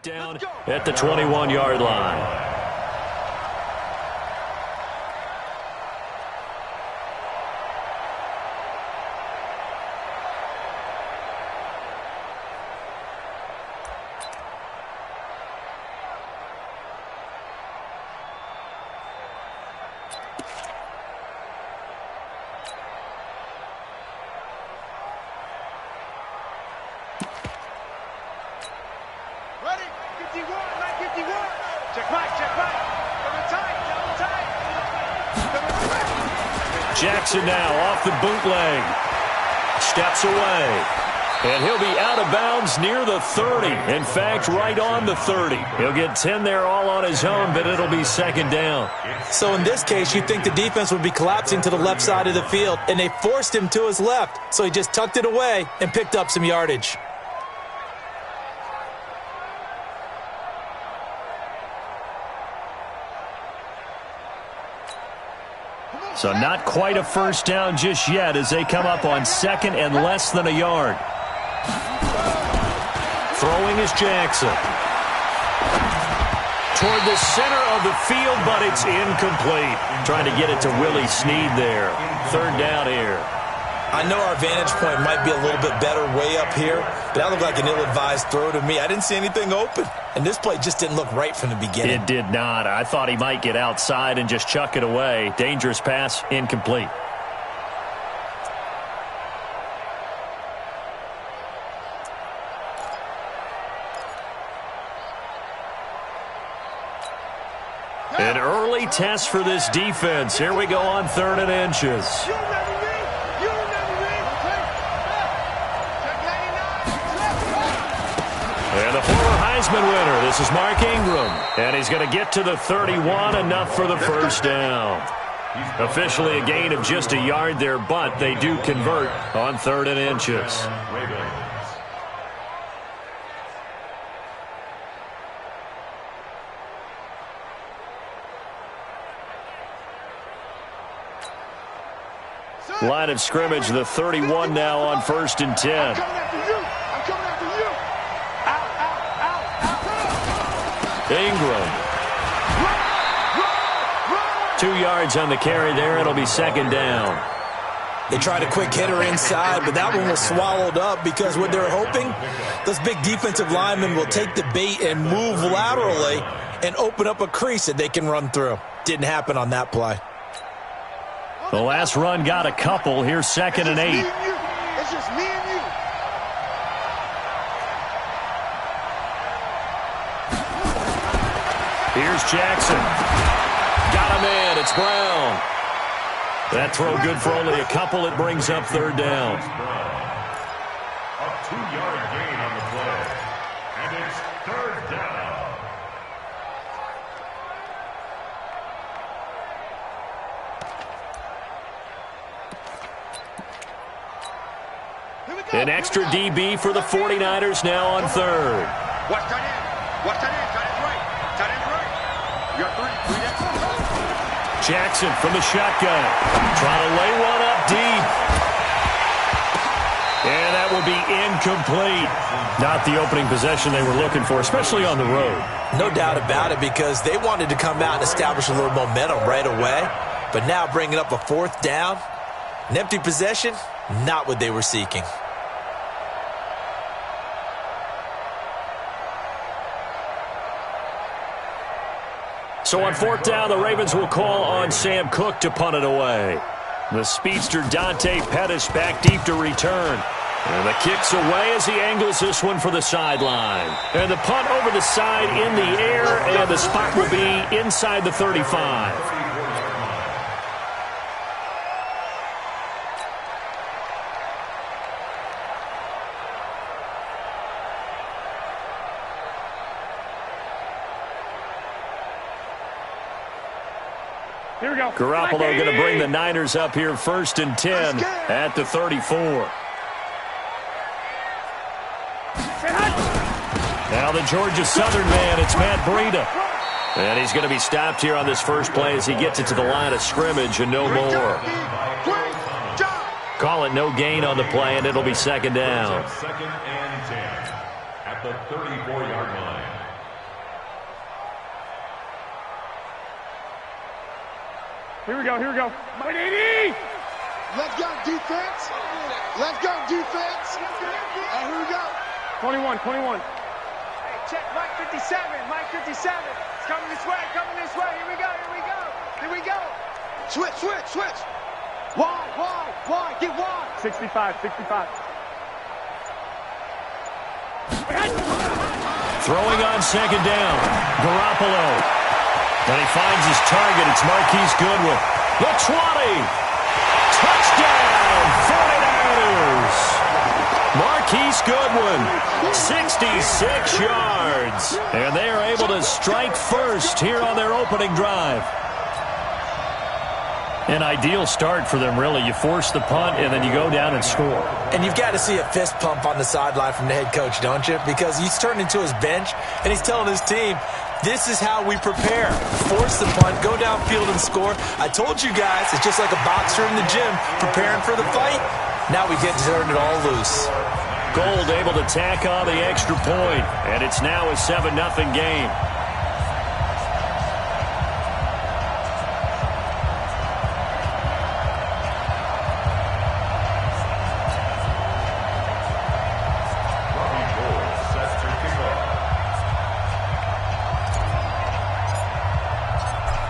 [SPEAKER 6] Down at the 21-yard line. Jackson now off the bootleg. Steps away. And he'll be out of bounds near the 30. In fact, right on the 30. He'll get 10 there all on his own, but it'll be second down.
[SPEAKER 2] So in this case, you'd think the defense would be collapsing to the left side of the field, and they forced him to his left. So he just tucked it away and picked up some yardage.
[SPEAKER 6] So not quite a first down just yet as they come up on second and less than a yard. Throwing is Jackson. Toward the center of the field, but it's incomplete. Trying to get it to Willie Snead there. Third down here.
[SPEAKER 2] I know our vantage point might be a little bit better way up here, but that looked like an ill-advised throw to me. I didn't see anything open, and this play just didn't look right from the beginning.
[SPEAKER 6] It did not. I thought he might get outside and just chuck it away. Dangerous pass, incomplete. An early test for this defense. Here we go on 3rd and inches. And the former Heisman winner, this is Mark Ingram. And he's going to get to the 31, enough for the first down. Officially a gain of just a yard there, but they do convert on 3rd and inches. Line of scrimmage, the 31 now on 1st and 10. Ingram. 2 yards on the carry there. It'll be second down.
[SPEAKER 2] They tried a quick hitter inside, but that one was swallowed up because what they're hoping, those big defensive linemen will take the bait and move laterally and open up a crease that they can run through. Didn't happen on that play.
[SPEAKER 6] The last run got a couple. Here's 2nd and 8.
[SPEAKER 3] It's just me and you.
[SPEAKER 6] Here's Jackson. Got him in. It's Brown. That throw good for only a couple. It brings up 3rd down.
[SPEAKER 4] A 2-yard gain on the play. And it's 3rd down.
[SPEAKER 6] An extra DB for the 49ers now on 3rd.
[SPEAKER 3] Watch tight end. Watch tight end. Tight end right. Tight end right. You got 3 down.
[SPEAKER 6] Jackson from the shotgun. Trying to lay one up deep. And that will be incomplete. Not the opening possession they were looking for, especially on the road.
[SPEAKER 2] No doubt about it, because they wanted to come out and establish a little momentum right away. But now bringing up a 4th down, an empty possession, not what they were seeking.
[SPEAKER 6] So on 4th down, the Ravens will call on Sam Cook to punt it away. The speedster Dante Pettis back deep to return. And the kick's away as he angles this one for the sideline. And the punt over the side in the air, and the spot will be inside the 35.
[SPEAKER 3] Here we go.
[SPEAKER 6] Garoppolo going to bring the Niners up here 1st and 10 at the 34. Now the Georgia Southern man, it's Matt Breida. And he's going to be stopped here on this first play as he gets it to the line of scrimmage and no more. Call it no gain on the play, and it'll be second down.
[SPEAKER 4] 2nd and 10 at the 34-yard line.
[SPEAKER 3] Here we go, here we go. 180!
[SPEAKER 9] Let's go, defense. Let's go, defense. And here we go.
[SPEAKER 3] 21, 21. Hey, check Mike 57, Mike 57. It's coming this way, coming this way. Here we go, here we go. Here we go.
[SPEAKER 9] Switch, switch, switch. Wide, get wide.
[SPEAKER 3] 65, 65.
[SPEAKER 6] Throwing on second down. Garoppolo. And he finds his target. It's Marquise Goodwin. The 20. Touchdown, 49ers. Marquise Goodwin, 66 yards. And they are able to strike first here on their opening drive. An ideal start for them, really. You force the punt, and then you go down and score.
[SPEAKER 2] And you've got to see a fist pump on the sideline from the head coach, don't you? Because he's turned into his bench, and he's telling his team, this is how we prepare. Force the punt, go downfield and score. I told you guys, it's just like a boxer in the gym preparing for the fight. Now we get to turn it all loose.
[SPEAKER 6] Gold able to tack on the extra point, and it's now a 7-0 game.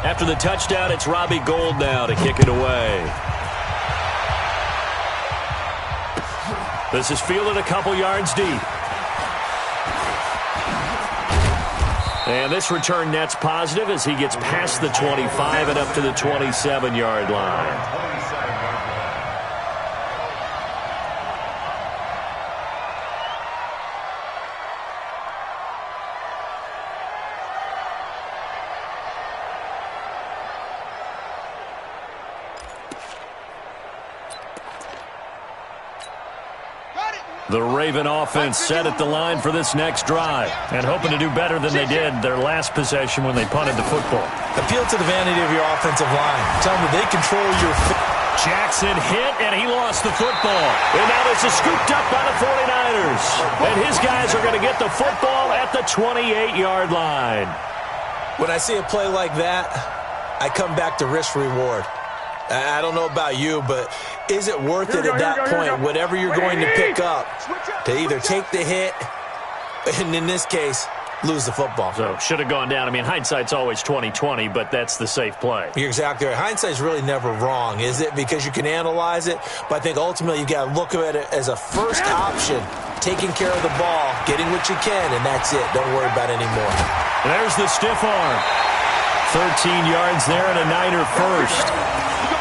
[SPEAKER 6] After the touchdown, it's Robbie Gould now to kick it away. This is fielded a couple yards deep. And this return net's positive as he gets past the 25 and up to the 27-yard line. The Raven offense set at the line for this next drive and hoping to do better than they did their last possession when they punted the football.
[SPEAKER 2] Appeal to the vanity of your offensive line. Tell them that they control your...
[SPEAKER 6] Jackson hit, and he lost the football. And now this is scooped up by the 49ers. And his guys are going to get the football at the 28-yard line.
[SPEAKER 2] When I see a play like that, I come back to risk-reward. I don't know about you, but is it worth it at that point, whatever you're going to pick up, to either take the hit and, in this case, lose the football?
[SPEAKER 6] So, should have gone down. I mean, hindsight's always 20/20, but that's the safe play.
[SPEAKER 2] You're exactly right. Hindsight's really never wrong, is it? Because you can analyze it, but I think ultimately you got to look at it as a first option, taking care of the ball, getting what you can, and that's it. Don't worry about it anymore.
[SPEAKER 6] There's the stiff arm. 13 yards there and a Niner first.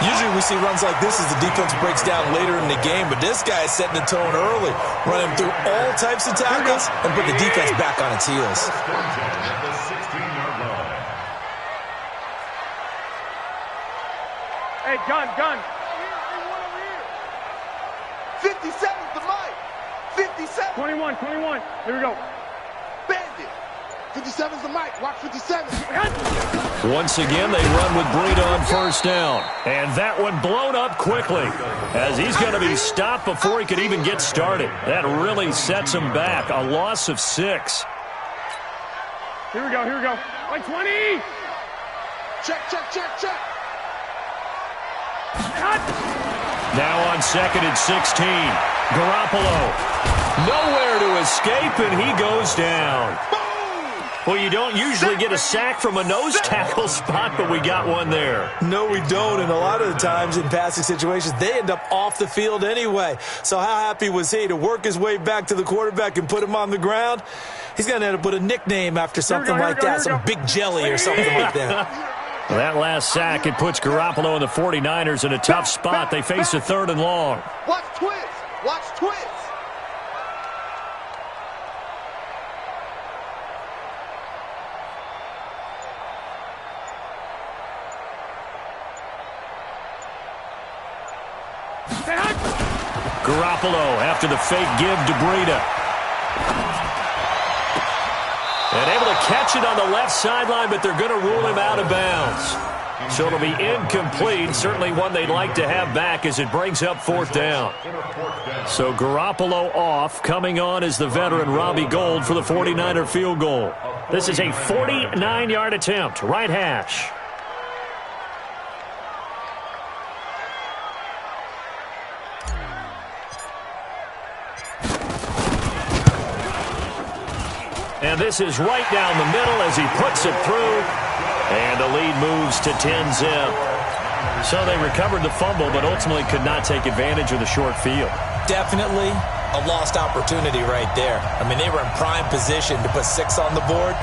[SPEAKER 2] Usually we see runs like this as the defense breaks down later in the game, but this guy is setting the tone early, running through all types of tackles and put the defense back on its heels.
[SPEAKER 3] Hey, gun.
[SPEAKER 9] 57's the mic. 57.
[SPEAKER 3] 21. Here we go.
[SPEAKER 9] Bandit. 57's the mic. Watch 57.
[SPEAKER 6] Once again, they run with Breida on first down. And that one blown up quickly as he's going to be stopped before he could even get started. That really sets him back. A loss of 6.
[SPEAKER 3] Here we go. 120.
[SPEAKER 9] Check.
[SPEAKER 6] Now on 2nd and 16. Garoppolo. Nowhere to escape, and he goes down. Well, you don't usually get a sack from a nose tackle spot, but we got one there.
[SPEAKER 2] No, we don't, and a lot of the times in passing situations, they end up off the field anyway. So how happy was he to work his way back to the quarterback and put him on the ground? He's going to end up with a nickname after something like that, some Big Jelly or something like that.
[SPEAKER 6] Well, that last sack, it puts Garoppolo and the 49ers in a tough spot. They face a 3rd and long.
[SPEAKER 9] Watch twist.
[SPEAKER 6] Garoppolo after the fake give to Breida. And able to catch it on the left sideline, but they're going to rule him out of bounds. So it'll be incomplete, certainly one they'd like to have back as it brings up 4th down. So Garoppolo off, coming on is the veteran Robbie Gould for the 49er field goal. This is a 49-yard attempt, right hash.
[SPEAKER 1] And this is right down the middle as he puts it through. And the lead moves to 10-zip. So they recovered the fumble, but ultimately could not take advantage of the short field.
[SPEAKER 2] Definitely a lost opportunity right there. I mean, they were in prime position to put 6 on the board.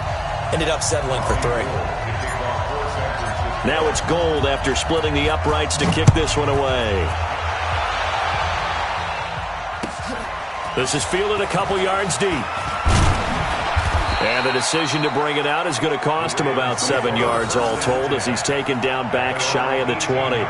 [SPEAKER 2] Ended up settling for 3.
[SPEAKER 1] Now it's Gold after splitting the uprights to kick this one away. This is fielded a couple yards deep. And the decision to bring it out is going to cost him about 7 yards all told as he's taken down back shy of the 20.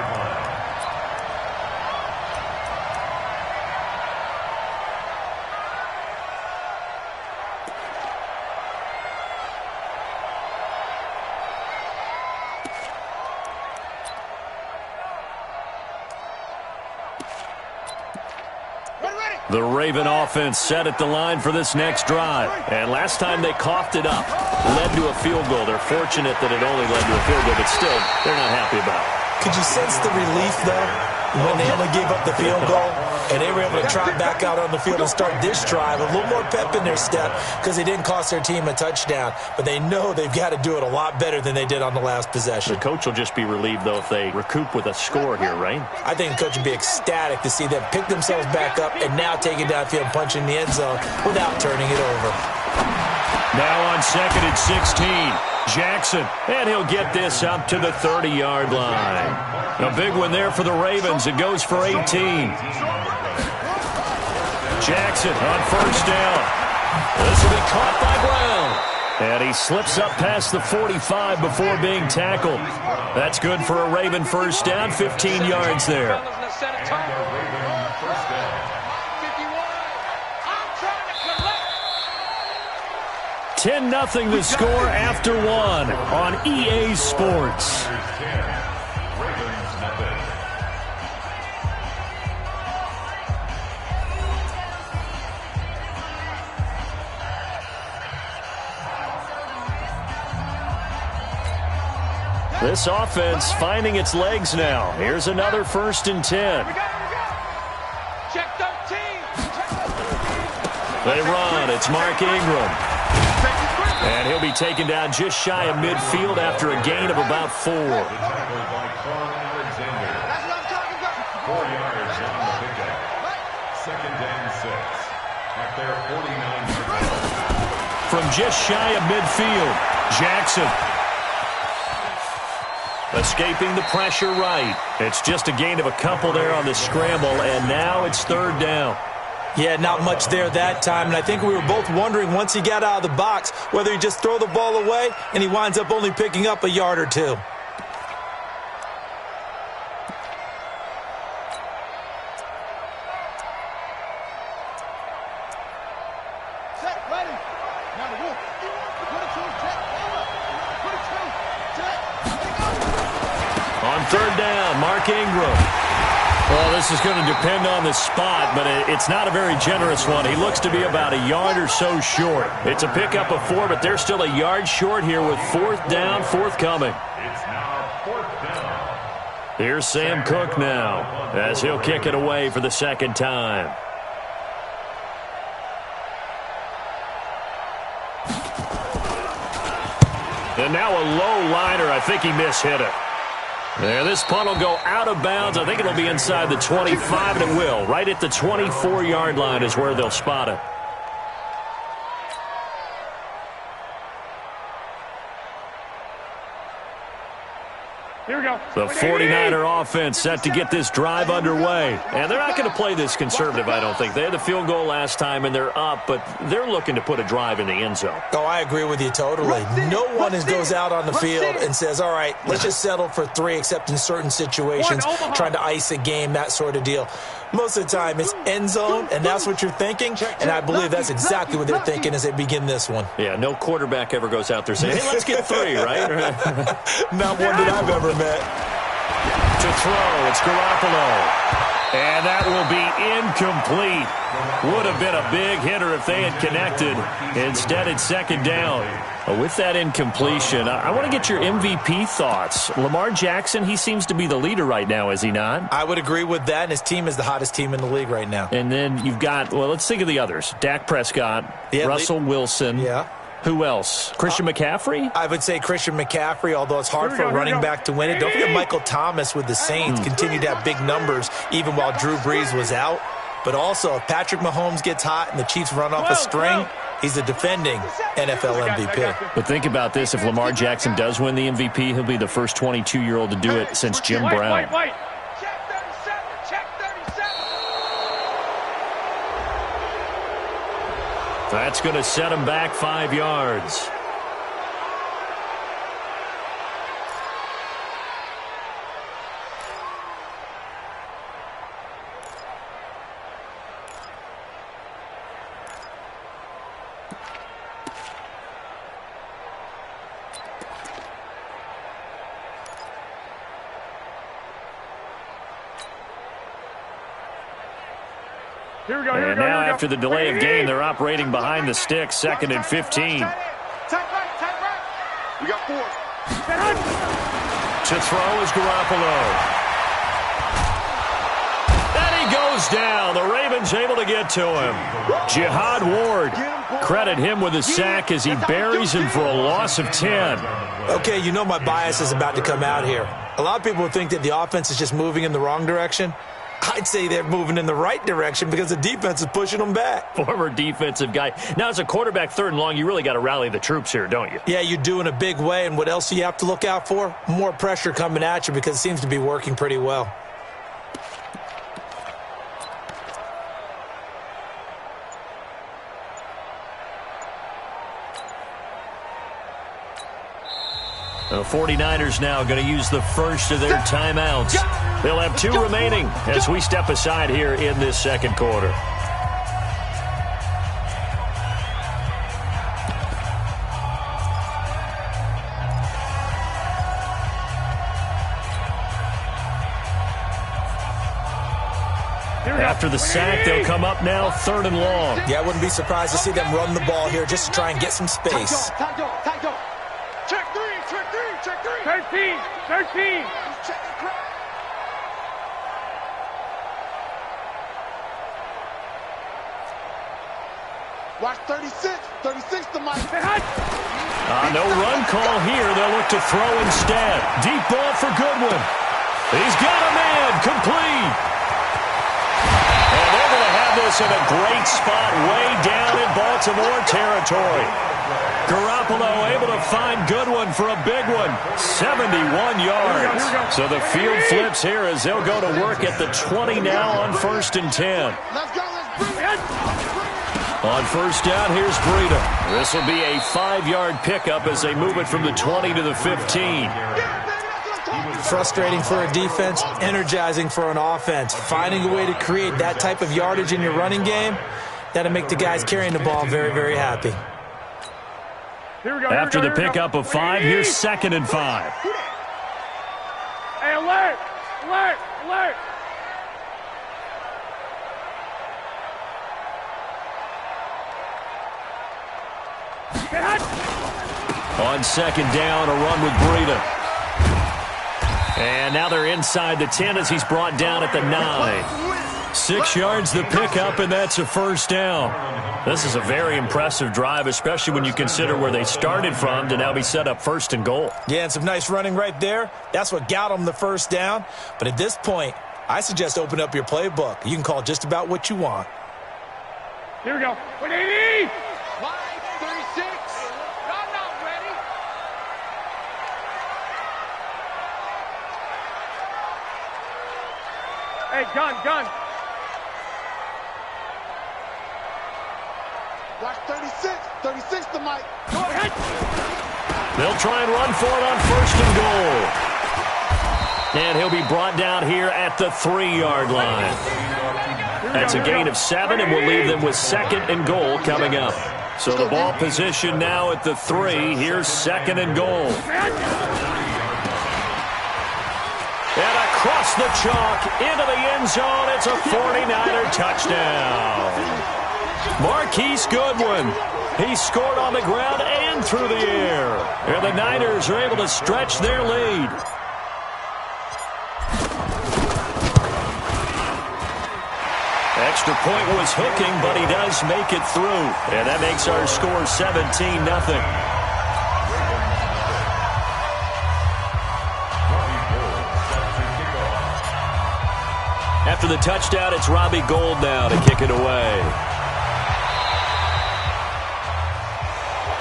[SPEAKER 1] The Raven offense set at the line for this next drive. And last time they coughed it up, led to a field goal. They're fortunate that it only led to a field goal, but still, they're not happy about it.
[SPEAKER 2] Could you sense the relief, though, when they only gave up the field goal? And they were able to trot back out on the field and start this drive. A little more pep in their step because they didn't cost their team a touchdown. But they know they've got to do it a lot better than they did on the last possession.
[SPEAKER 1] The coach will just be relieved, though, if they recoup with a score here, right?
[SPEAKER 2] I think the coach would be ecstatic to see them pick themselves back up and now take it downfield and punch in the end zone without turning it over.
[SPEAKER 1] Now on 2nd and 16, Jackson, and he'll get this up to the 30-yard line. A big one there for the Ravens. It goes for 18. Jackson on 1st down. This will be caught by Brown. And he slips up past the 45 before being tackled. That's good for a Raven 1st down, 15 yards there. 10-0 the score after 1 on EA Sports. This offense finding its legs now. Here's another 1st and 10.
[SPEAKER 3] Check 13.
[SPEAKER 1] They run. It's Mark Ingram. And he'll be taken down just shy of midfield after a gain of about 4.
[SPEAKER 4] 4 yards on the pickup. 2nd and 6 at their 49.
[SPEAKER 1] From just shy of midfield, Jackson. Escaping the pressure right. It's just a gain of a couple there on the scramble, and now it's 3rd down.
[SPEAKER 2] Yeah, not much there that time, and I think we were both wondering once he got out of the box whether he just throw the ball away and he winds up only picking up a yard or 2.
[SPEAKER 1] On 3rd down, Mark Ingram. Well, this is going to depend on the spot, but it's not a very generous one. He looks to be about a yard or so short. It's a pickup of 4, but they're still a yard short here with 4th down, forthcoming.
[SPEAKER 4] It's now 4th down.
[SPEAKER 1] Here's Sam Cook now as he'll kick it away for the 2nd time. And now a low liner. I think he mishit it. There, this punt will go out of bounds. I think it'll be inside the 25, and it will. Right at the 24-yard line is where they'll spot it.
[SPEAKER 3] Here we go.
[SPEAKER 1] The 49er offense set to get this drive underway. And they're not going to play this conservative, I don't think. They had the field goal last time, and they're up, but they're looking to put a drive in the end zone.
[SPEAKER 2] Oh, I agree with you totally. No one goes out on the field and says, all right, let's just settle for 3, except in certain situations, trying to ice a game, that sort of deal. Most of the time, it's end zone, and that's what you're thinking, and I believe that's exactly what they're thinking as they begin this one.
[SPEAKER 1] Yeah, no quarterback ever goes out there saying, hey, let's get 3, right?
[SPEAKER 2] Not one that I've ever met.
[SPEAKER 1] To throw, it's Garoppolo. And that will be incomplete. Would have been a big hitter if they had connected. Instead, it's 2nd down. With that incompletion, I want to get your MVP thoughts. Lamar Jackson, he seems to be the leader right now, is he not?
[SPEAKER 2] I would agree with that, and his team is the hottest team in the league right now.
[SPEAKER 1] And then you've got, well, let's think of the others. Dak Prescott, Russell Wilson.
[SPEAKER 2] Yeah.
[SPEAKER 6] Who else? Christian McCaffrey?
[SPEAKER 2] I would say Christian McCaffrey, although it's hard for a running back to win it. Don't forget Michael Thomas with the Saints continued to have big numbers even while Drew Brees was out. But also, if Patrick Mahomes gets hot and the Chiefs run off a string, he's the defending NFL MVP.
[SPEAKER 6] But think about this. If Lamar Jackson does win the MVP, he'll be the first 22-year-old to do it since Jim Brown.
[SPEAKER 3] Check 37. Check 37.
[SPEAKER 6] That's going to set him back 5 yards. And now after the delay of game, they're operating behind the sticks, 2nd and 15.
[SPEAKER 3] Tight right.
[SPEAKER 9] We got 4.
[SPEAKER 6] To throw is Garoppolo. And he goes down. The Ravens able to get to him. Jihad Ward. Credit him with a sack as he buries him for a loss of 10.
[SPEAKER 2] Okay, you know my bias is about to come out here. A lot of people think that the offense is just moving in the wrong direction. I'd say they're moving in the right direction because the defense is pushing them back.
[SPEAKER 6] Former defensive guy. Now, as a quarterback, 3rd and long, you really got to rally the troops here, don't you?
[SPEAKER 2] Yeah, you do in a big way. And what else do you have to look out for? More pressure coming at you because it seems to be working pretty well.
[SPEAKER 6] The 49ers now going to use the first of their timeouts. They'll have 2 remaining as we step aside here in this 2nd quarter. After the sack, they'll come up now 3rd and long.
[SPEAKER 2] Yeah, I wouldn't be surprised to see them run the ball here just to try and get some space.
[SPEAKER 3] Tight dog. Check 3. 13.
[SPEAKER 9] Watch 36. 36 to Mike.
[SPEAKER 6] No run call here. They'll look to throw instead. Deep ball for Goodwin. He's got a man. Complete. And they're going to have this in a great spot way down in Baltimore territory. Garoppolo able to find Goodwin for a big one. 71 yards. So the field flips here as they'll go to work at the 20 now on 1st and 10.
[SPEAKER 9] Let's go. Let's bring it.
[SPEAKER 6] On 1st down, here's Breida. This will be a 5-yard pickup as they move it from the 20 to the 15.
[SPEAKER 2] Frustrating for a defense, energizing for an offense. Finding a way to create that type of yardage in your running game, that'll make the guys carrying the ball very, very happy.
[SPEAKER 6] After the pickup of 5, here's 2nd and 5.
[SPEAKER 3] Hey, alert!
[SPEAKER 6] On 2nd down, a run with Breida. And now they're inside the 10 as he's brought down at the 9. 6 yards the pickup, and that's a 1st down. This is a very impressive drive, especially when you consider where they started from to now be set up 1st and goal.
[SPEAKER 2] Yeah, and some nice running right there. That's what got them the 1st down. But at this point, I suggest open up your playbook. You can call just about what you want.
[SPEAKER 3] Here we go. 180!
[SPEAKER 9] Line 36.
[SPEAKER 3] I'm not ready. Hey, gun.
[SPEAKER 9] Watch 36. 36 to Mike.
[SPEAKER 3] Go ahead.
[SPEAKER 6] They'll try and run for it on 1st and goal. And he'll be brought down here at the 3-yard line. That's a gain of 7, and we'll leave them with 2nd and goal coming up. So the ball position now at the 3. Here's 2nd and goal. And across the chalk into the end zone. It's a 49er touchdown. Marquise Goodwin. He scored on the ground and through the air. And the Niners are able to stretch their lead.
[SPEAKER 1] Extra point was hooking, but he does make it through. And that makes our score 17-0. After the touchdown, it's Robbie Gould now to kick it away.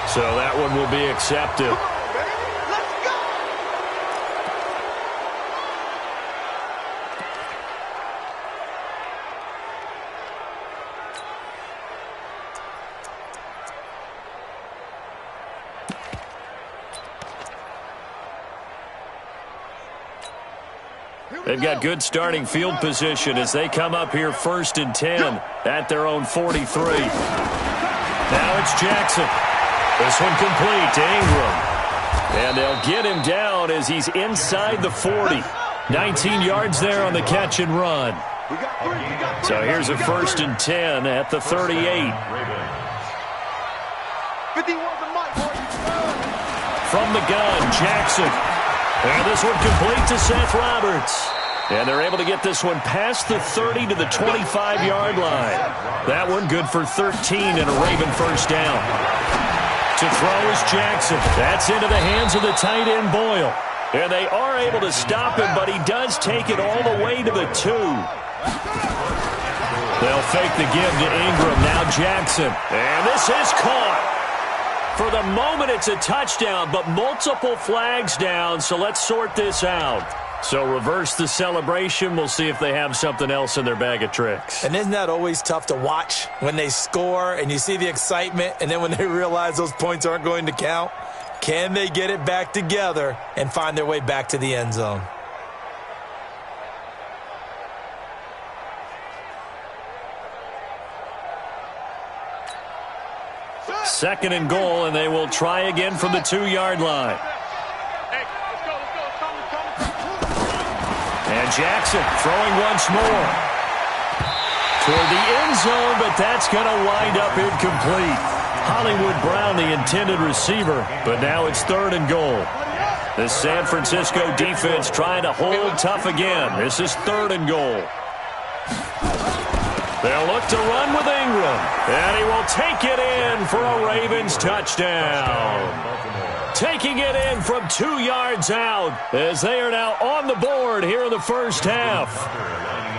[SPEAKER 1] So that one will be accepted. They've got good starting field position as they come up here 1st and 10 at their own 43. Now it's Jackson. This one complete to Ingram. And they'll get him down as he's inside the 40. 19 yards there on the catch and run. So here's a 1st and 10 at the 38. From the gun, Jackson. And this one complete to Seth Roberts. And they're able to get this one past the 30 to the 25-yard line. That one good for 13 and a Raven first down. To throw is Jackson. That's into the hands of the tight end Boyle. And they are able to stop him, but he does take it all the way to the 2. They'll fake the give to Ingram. Now Jackson. And this is caught. For the moment, it's a touchdown, but multiple flags down, so let's sort this out. So reverse the celebration. We'll see if they have something else in their bag of tricks.
[SPEAKER 2] And isn't that always tough to watch when they score and you see the excitement, and then when they realize those points aren't going to count? Can they get it back together and find their way back to the end zone?
[SPEAKER 1] Second and goal, and they will try again from the 2-yard line. And Jackson throwing once more. Toward the end zone, but that's going to wind up incomplete. Hollywood Brown, the intended receiver, but now it's 3rd and goal. The San Francisco defense trying to hold tough again. This is 3rd and goal. They'll look to run with Ingram, and he will take it in for a Ravens touchdown. Taking it in from 2 yards out as they are now on the board here in the first half.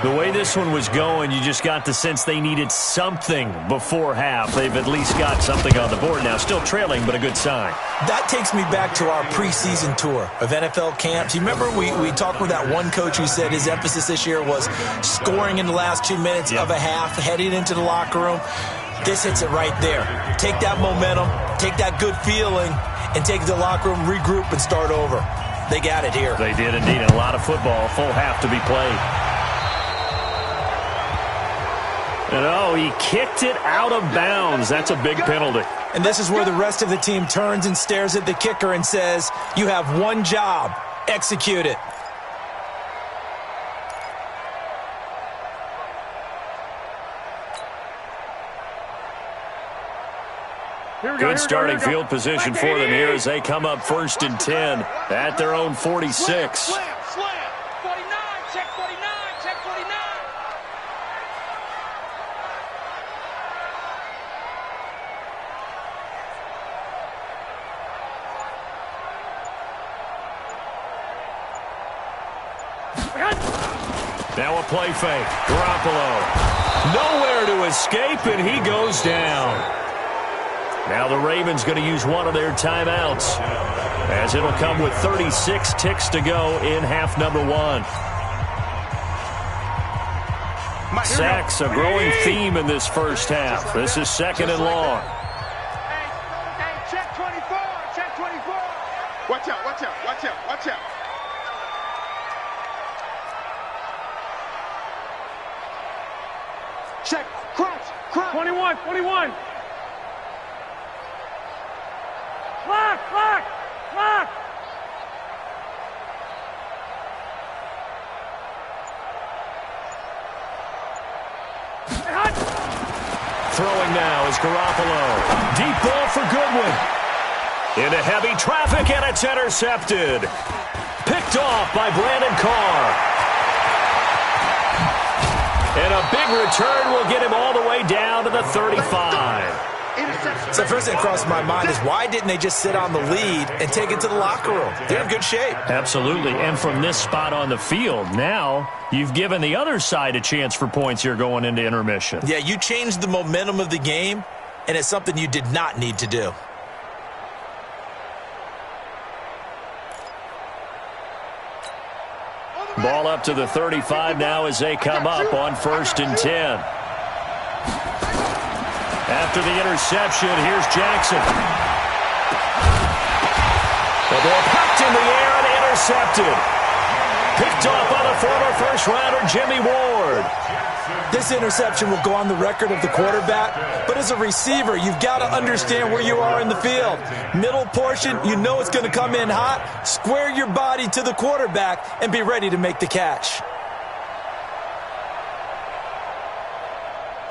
[SPEAKER 1] The way this one was going, you just got the sense they needed something before half. They've at least got something on the board now. Still trailing, but a good sign.
[SPEAKER 2] That takes me back to our preseason tour of NFL camps. You remember we talked with that one coach who said his emphasis this year was scoring in the last 2 minutes of a half, heading into the locker room. This hits it right there. Take that momentum, take that good feeling, and take it to the locker room, regroup, and start over. They got it here.
[SPEAKER 1] They did indeed. A lot of football, a full half to be played. And oh, he kicked it out of bounds. That's a big penalty.
[SPEAKER 2] And this is where the rest of the team turns and stares at the kicker and says, you have one job. Execute it.
[SPEAKER 1] Good starting field position for them here as they come up 1st and 10 at their own 46.
[SPEAKER 3] Slam, 49, check 49, check 49.
[SPEAKER 1] Now a play fake. Garoppolo. Nowhere to escape, and he goes down. Now the Ravens going to use one of their timeouts as it'll come with 36 ticks to go in half number 1. Sacks, a growing theme in this first half. This is 2nd and long.
[SPEAKER 3] Hey, check 24, check 24.
[SPEAKER 9] Watch out, watch out, watch out, watch out.
[SPEAKER 3] Check, crunch, 21, 21. Lock, lock, lock.
[SPEAKER 1] Throwing now is Garoppolo. Deep ball for Goodwin. Into heavy traffic, and it's intercepted. Picked off by Brandon Carr. And a big return will get him all the way down to the 35.
[SPEAKER 2] So first thing that crossed my mind is why didn't they just sit on the lead and take it to the locker room? They're in good shape.
[SPEAKER 6] Absolutely. And from this spot on the field, now you've given the other side a chance for points here going into intermission.
[SPEAKER 2] Yeah, you changed the momentum of the game, and it's something you did not need to do.
[SPEAKER 6] Ball up to the 35 now as they come up on 1st and 10. After the interception, here's Jackson. The ball popped in the air and intercepted. Picked off by the former first-rounder Jimmy Ward.
[SPEAKER 2] This interception will go on the record of the quarterback, but as a receiver, you've got to understand where you are in the field. Middle portion, you know it's going to come in hot. Square your body to the quarterback and be ready to make the catch.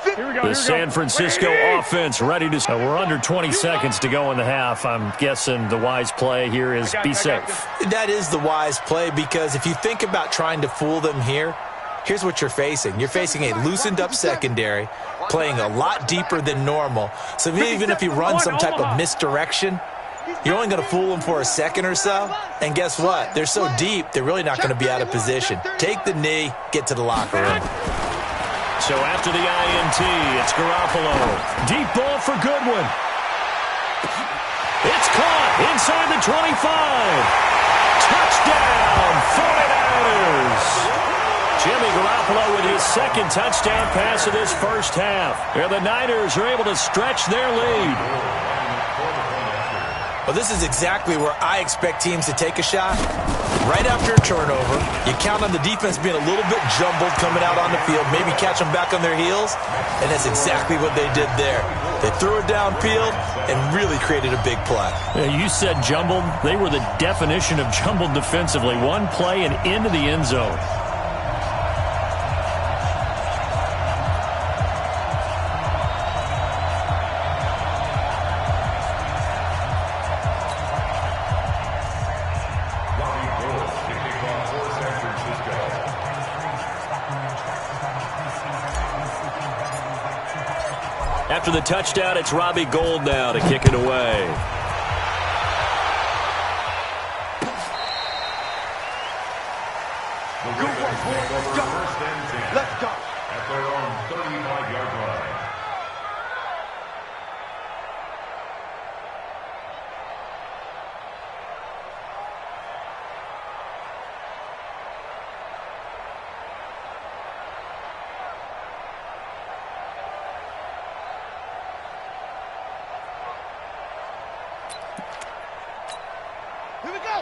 [SPEAKER 6] The San Francisco offense ready to... we're under 20 seconds to go in the half. I'm guessing the wise play here is be safe.
[SPEAKER 2] That is the wise play because if you think about trying to fool them here, here's what you're facing. You're facing a loosened-up secondary, playing a lot deeper than normal. So even if you run some type of misdirection, you're only going to fool them for a second or so. And guess what? They're so deep, they're really not going to be out of position. Take the knee, get to the locker room.
[SPEAKER 1] So after the INT, it's Garoppolo.
[SPEAKER 6] Deep ball for Goodwin.
[SPEAKER 1] It's caught inside the 25. Touchdown, 49ers. Jimmy Garoppolo with his second touchdown pass of this first half. And the Niners are able to stretch their lead.
[SPEAKER 2] Well, this is exactly where I expect teams to take a shot. Right after a turnover, you count on the defense being a little bit jumbled coming out on the field, maybe catch them back on their heels, and that's exactly what they did there. They threw it downfield and really created a big play.
[SPEAKER 6] Yeah, you said jumbled. They were the definition of jumbled defensively. One play and into the end zone.
[SPEAKER 1] After the touchdown, it's Robbie Gould now to kick it away.
[SPEAKER 9] Let's go.
[SPEAKER 4] At their own 35-yard line.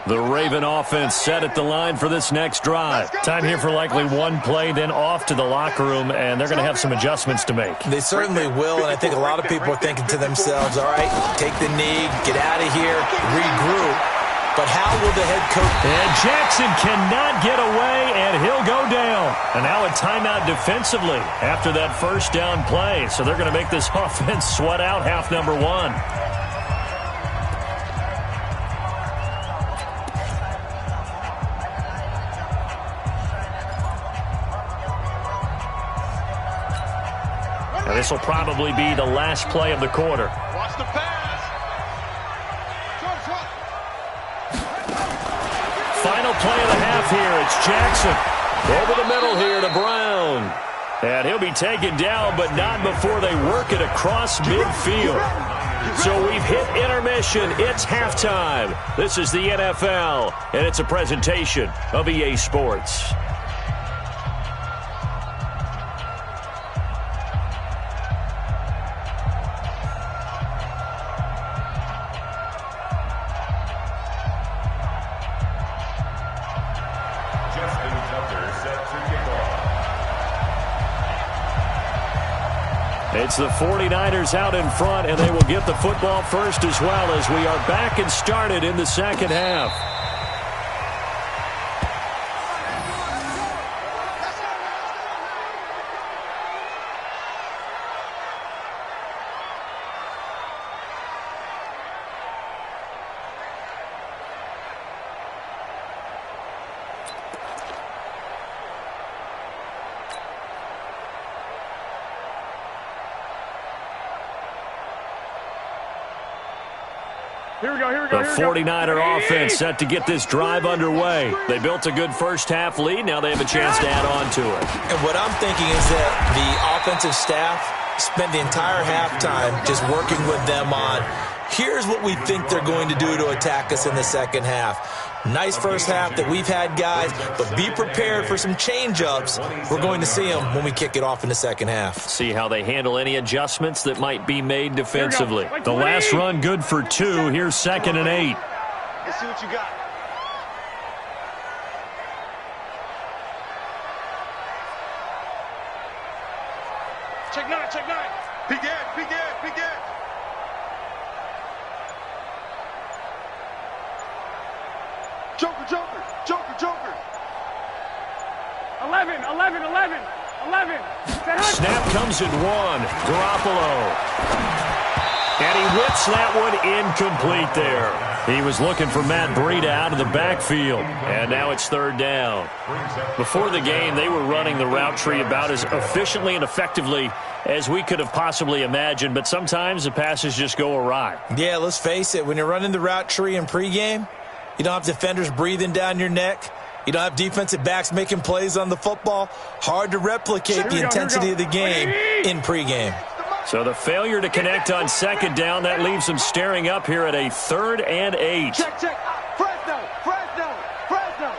[SPEAKER 6] The Raven offense set at the line for this next drive. Time here for likely one play, then off to the locker room, and they're going to have some adjustments to make.
[SPEAKER 2] They certainly will, and I think a lot of people are thinking to themselves, all right, take the knee, get out of here, regroup. But how will the head coach...
[SPEAKER 6] And Jackson cannot get away, and he'll go down. And now a timeout defensively after that first down play. So they're going to make this offense sweat out half number one. This will probably be the last play of the quarter.
[SPEAKER 9] Watch the pass.
[SPEAKER 6] Final play of the half here. It's Jackson.
[SPEAKER 1] Over the middle here to Brown.
[SPEAKER 6] And he'll be taken down, but not before they work it across midfield.
[SPEAKER 1] So we've hit intermission. It's halftime. This is the NFL, and it's a presentation of EA Sports. It's the 49ers out in front, and they will get the football first as well as we are back and started in the second half.
[SPEAKER 3] Here we go, here we go,
[SPEAKER 6] The
[SPEAKER 3] here we go.
[SPEAKER 6] 49er offense set to get this drive underway. They built a good first-half lead. Now they have a chance to add on to it.
[SPEAKER 2] And what I'm thinking is that the offensive staff spent the entire halftime just working with them on, here's what we think they're going to do to attack us in the second half. Nice first half that we've had, guys, but be prepared for some change-ups. We're going to see them when we kick it off in the second half.
[SPEAKER 6] See how they handle any adjustments that might be made defensively. The last run good for 2. Here's 2nd and 8.
[SPEAKER 3] Let's see what you got. Check 9, check 9.
[SPEAKER 9] Peek in, peek in, peek in. Joker, Joker, Joker, Joker.
[SPEAKER 3] 11, 11, 11, 11.
[SPEAKER 6] Snap comes at 1. Garoppolo. And he whips that one incomplete there. He was looking for Matt Breida out of the backfield. And now it's 3rd down. Before the game, they were running the route tree about as efficiently and effectively as we could have possibly imagined. But sometimes the passes just go awry.
[SPEAKER 2] Yeah, let's face it. When you're running the route tree in pregame, you don't have defenders breathing down your neck. You don't have defensive backs making plays on the football. Hard to replicate the intensity of the game in pregame.
[SPEAKER 6] So the failure to connect on 2nd down, that leaves them staring up here at a 3rd and 8.
[SPEAKER 3] Check, check. Fresno, Fresno, Fresno.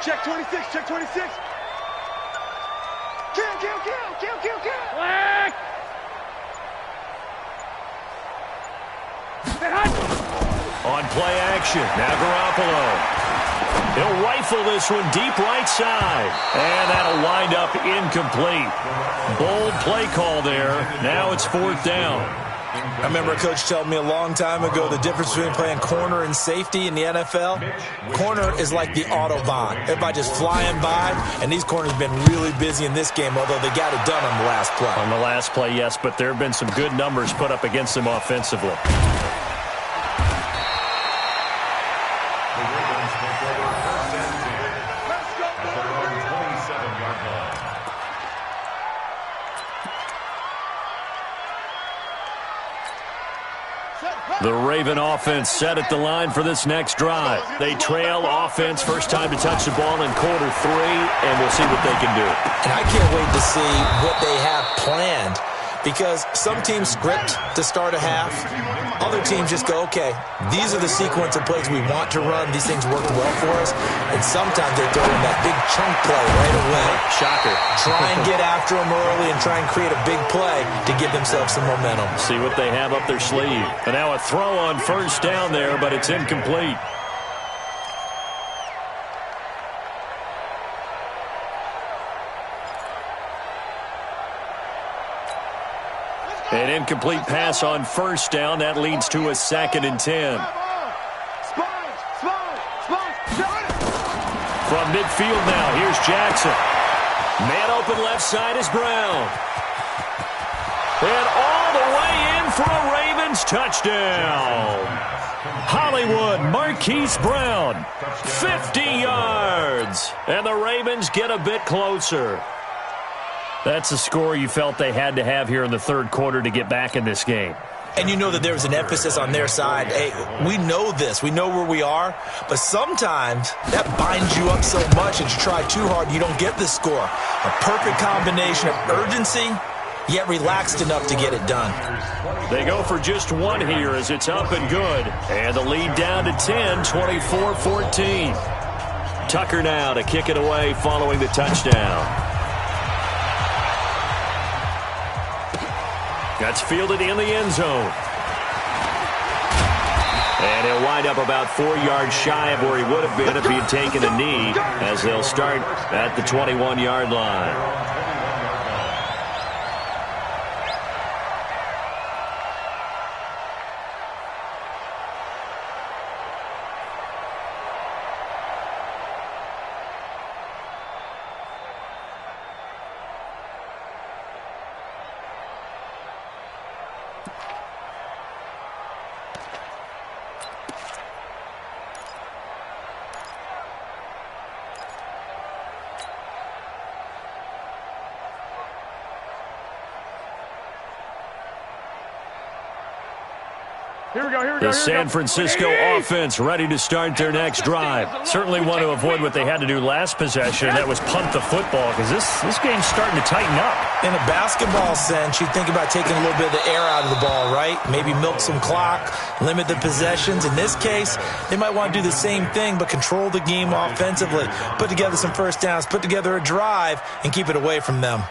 [SPEAKER 3] Check 26, check 26. Kill, kill, kill, kill, kill, kill. Black.
[SPEAKER 6] On play action, now Garoppolo. He'll rifle this one deep right side. And that'll wind up incomplete. Bold play call there. Now it's 4th down.
[SPEAKER 2] I remember a coach telling me a long time ago the difference between playing corner and safety in the NFL. Corner is like the Autobahn. Everybody just flying by, and these corners have been really busy in this game, although they got it done on the last play.
[SPEAKER 6] On the last play, yes, but there have been some good numbers put up against them offensively. The Raven offense set at the line for this next drive. They trail offense, first time to touch the ball in quarter 3, and we'll see what they can do.
[SPEAKER 2] And I can't wait to see what they have planned, because some teams script to start a half. Other teams just go, okay, these are the sequence of plays we want to run. These things work well for us. And sometimes they throw in that big chunk play right away.
[SPEAKER 6] Shocker.
[SPEAKER 2] Try and get after them early and try and create a big play to give themselves some momentum.
[SPEAKER 6] See what they have up their sleeve. And now a throw on 1st down there, but it's incomplete. An incomplete pass on 1st down. That leads to a 2nd and 10. From midfield now, here's Jackson. Man open left side is Brown. And all the way in for a Ravens touchdown. Hollywood Marquise Brown, 50 yards. And the Ravens get a bit closer. That's a score you felt they had to have here in the 3rd quarter to get back in this game.
[SPEAKER 2] And you know that there was an emphasis on their side. Hey, we know this. We know where we are. But sometimes that binds you up so much that you try too hard, you don't get the score. A perfect combination of urgency, yet relaxed enough to get it done.
[SPEAKER 6] They go for just 1 here as it's up and good. And the lead down to 10, 24-14. Tucker now to kick it away following the touchdown. That's fielded in the end zone. And he'll wind up about 4 yards shy of where he would have been if he had taken a knee, as they'll start at the 21-yard line. The San Francisco offense ready to start their next drive. Certainly want to avoid what they had to do last possession. That was punt the football because this game's starting to tighten up.
[SPEAKER 2] In a basketball sense, you think about taking a little bit of the air out of the ball, right? Maybe milk some clock, limit the possessions. In this case, they might want to do the same thing but control the game offensively. Put together some first downs, put together a drive, and keep it away from them.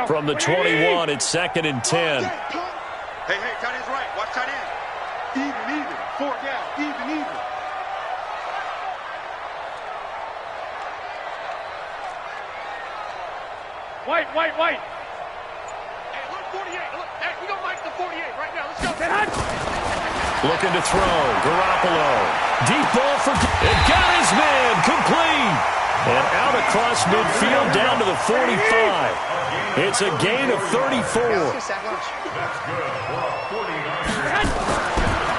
[SPEAKER 6] From the 21, it's 2nd and 10.
[SPEAKER 9] Hey, tight end's right. Watch tight end. Even. 4 down. Even.
[SPEAKER 3] White.
[SPEAKER 9] Hey, look, 48. Look, hey, we don't like the 48 right now. Let's go.
[SPEAKER 6] Looking to throw. Garoppolo. Deep ball for... It got his man. Complete. And out across midfield down to the 45. It's a gain of 34.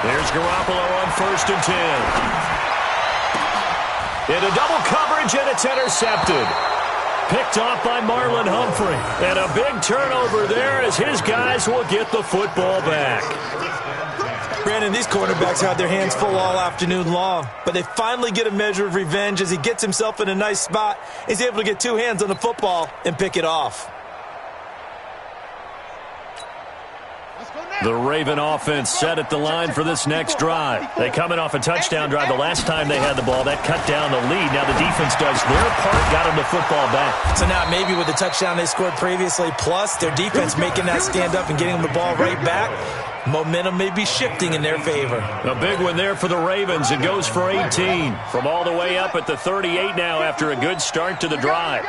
[SPEAKER 6] There's Garoppolo on 1st and 10. Into double coverage, and it's intercepted. Picked off by Marlon Humphrey. And a big turnover there as his guys will get the football back.
[SPEAKER 2] Brandon, these cornerbacks had their hands full all afternoon long, but they finally get a measure of revenge as he gets himself in a nice spot. He's able to get 2 hands on the football and pick it off.
[SPEAKER 6] The Raven offense set at the line for this next drive. They coming off a touchdown drive the last time they had the ball. That cut down the lead. Now the defense does their part, got them the football back.
[SPEAKER 2] So now maybe with the touchdown they scored previously, plus their defense making that stand up and getting them the ball right back, momentum may be shifting in their favor.
[SPEAKER 6] A big one there for the Ravens. It goes for 18. From all the way up at the 38 now after a good start to the drive.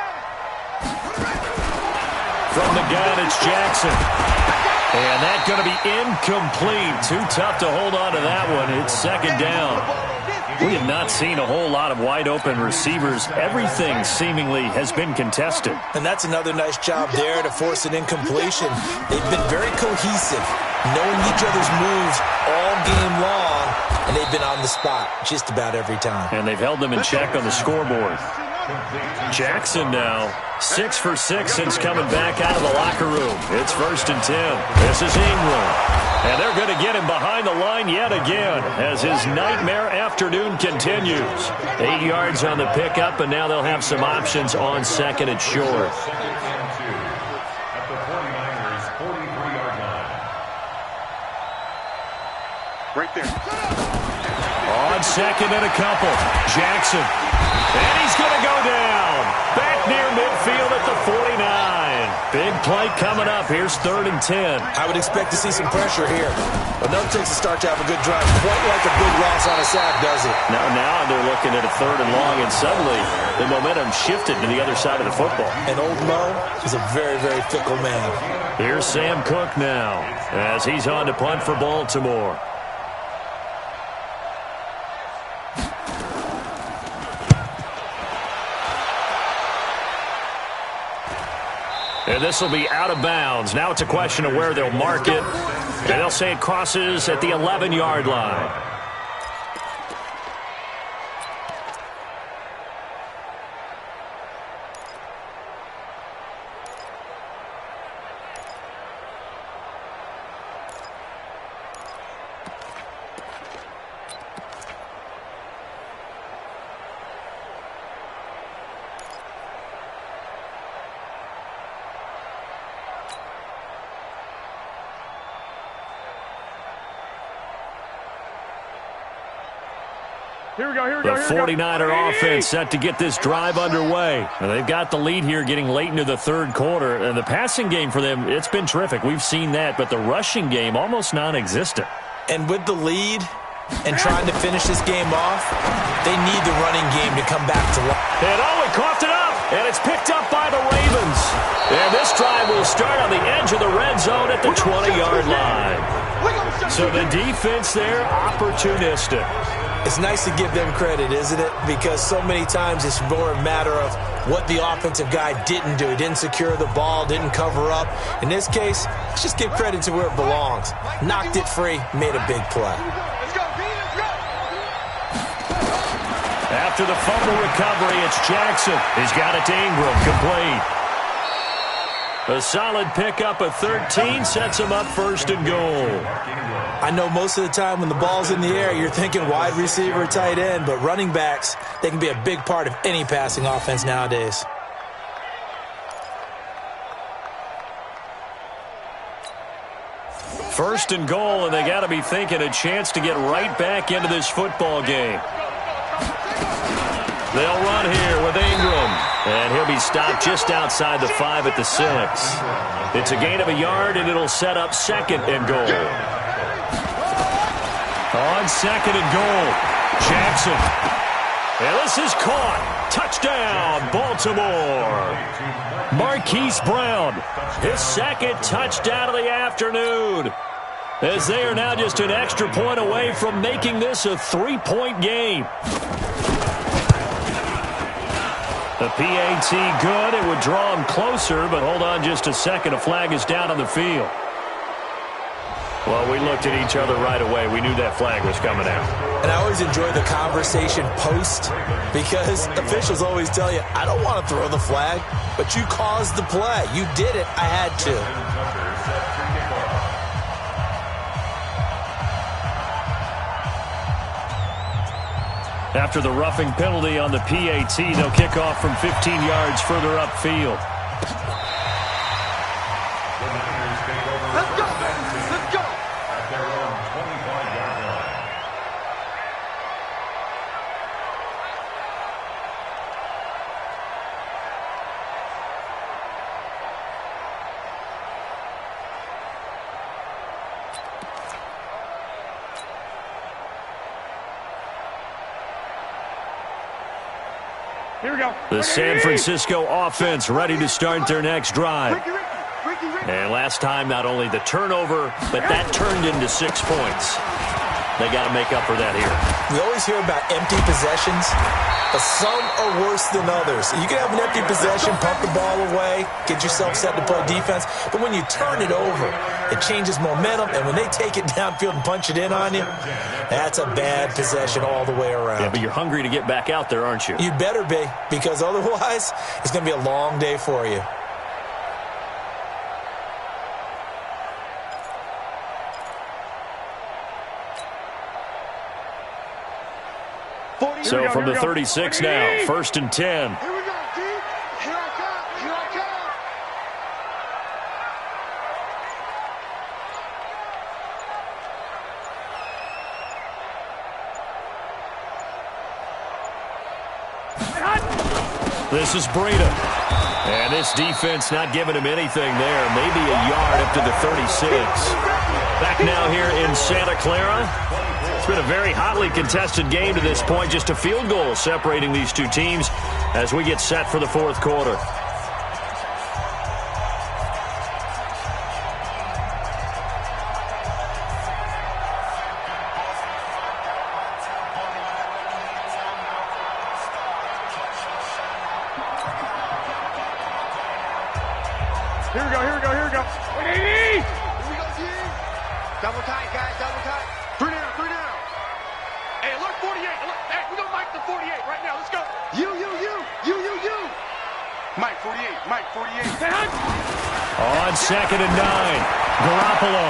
[SPEAKER 6] From the gun, it's Jackson. And that's going to be incomplete. Too tough to hold on to that one. It's 2nd down. We have not seen a whole lot of wide-open receivers. Everything seemingly has been contested.
[SPEAKER 2] And that's another nice job there to force an incompletion. They've been very cohesive, knowing each other's moves all game long, and they've been on the spot just about every time.
[SPEAKER 6] And they've held them in check on the scoreboard. Jackson now 6 for 6 since coming back out of the locker room. It's 1st and 10. This is Ingram. And they're going to get him behind the line yet again as his nightmare afternoon continues. 8 yards on the pickup, and now they'll have some options on 2nd and short.
[SPEAKER 4] At the 49ers' 43-yard line.
[SPEAKER 9] Right there.
[SPEAKER 6] On 2nd and a couple. Jackson. And he's going to go down. Back near midfield at the 49. Big play coming up. Here's 3rd and 10.
[SPEAKER 2] I would expect to see some pressure here. But no takes a start to have a good drive. Quite like a big loss on a sack, does it?
[SPEAKER 6] Now they're looking at a 3rd and long, and suddenly the momentum shifted to the other side of the football.
[SPEAKER 2] And old Mo is a very, very fickle man.
[SPEAKER 6] Here's Sam Cook now as he's on to punt for Baltimore. And this will be out of bounds. Now it's a question of where they'll mark it. And they'll say it crosses at the 11-yard line. The 49er offense set to get this drive underway. And they've got the lead here getting late into the 3rd quarter. And the passing game for them, it's been terrific. We've seen that. But the rushing game, almost non-existent.
[SPEAKER 2] And with the lead and trying to finish this game off, they need the running game to come back to life.
[SPEAKER 6] And he coughed it up. And it's picked up by the Ravens. And this drive will start on the edge of the red zone at the 20-yard line. So the defense there, opportunistic.
[SPEAKER 2] It's nice to give them credit, isn't it? Because so many times it's more a matter of what the offensive guy didn't do. He didn't secure the ball, didn't cover up. In this case, let's just give credit to where it belongs. Knocked it free, made a big play.
[SPEAKER 3] Let's go, B, let's go.
[SPEAKER 1] After the fumble recovery, it's Jackson. He's got it to Ingram, complete. A solid pickup of 13 sets him up first and goal.
[SPEAKER 2] I know most of the time when the ball's in the air, you're thinking wide receiver, tight end, but running backs, they can be a big part of any passing offense nowadays.
[SPEAKER 1] First and goal, and they got to be thinking a chance to get right back into this football game. They'll run here with Ingram, and he'll be stopped just outside the 5 at the 6. It's a gain of a yard, and it'll set up second and goal. On second and goal, Jackson. And this is caught. Touchdown, Baltimore. Marquise Brown, his second touchdown of the afternoon, as they are now just an extra point away from making this a 3-point game. The PAT good. It would draw him closer, but hold on just a second. A flag is down on the field. Well, we looked at each other right away. We knew that flag was coming out.
[SPEAKER 2] And I always enjoy the conversation post because officials always tell you, I don't want to throw the flag, but you caused the play. You did it. I had to.
[SPEAKER 1] After the roughing penalty on the PAT, they'll kick off from 15 yards further upfield.
[SPEAKER 3] Let's go, let's go.
[SPEAKER 4] At their own 25-yard line.
[SPEAKER 3] Here we go.
[SPEAKER 1] The San Francisco offense ready to start their next drive.
[SPEAKER 3] Ricky.
[SPEAKER 1] And last time, not only the turnover, but that turned into 6 points. They got to make up for that here.
[SPEAKER 2] We always hear about empty possessions, but some are worse than others. You can have an empty possession, pump the ball away, get yourself set to play defense, but when you turn it over, it changes momentum, and when they take it downfield and punch it in on you, that's a bad possession all the way around.
[SPEAKER 1] Yeah, but you're hungry to get back out there, aren't you?
[SPEAKER 2] You better be, because otherwise, it's going to be a long day for you.
[SPEAKER 1] So from the 36 now, first and 10.
[SPEAKER 3] Here we go, D. Here I come. Here I come.
[SPEAKER 1] This is Breida. And this defense not giving him anything there. Maybe a yard up to the 36. Back now here in Santa Clara. It's been a very hotly contested game to this point. Just a field goal separating these two teams as we get set for the fourth quarter.
[SPEAKER 3] Here we go. Here we go. Here we go, D. Double tight, guys. Double tight. Three down. Hey, alert 48. Hey, we're going to Mike the 48 right now. Let's go. You. Mike 48.
[SPEAKER 1] On second and 9, Garoppolo.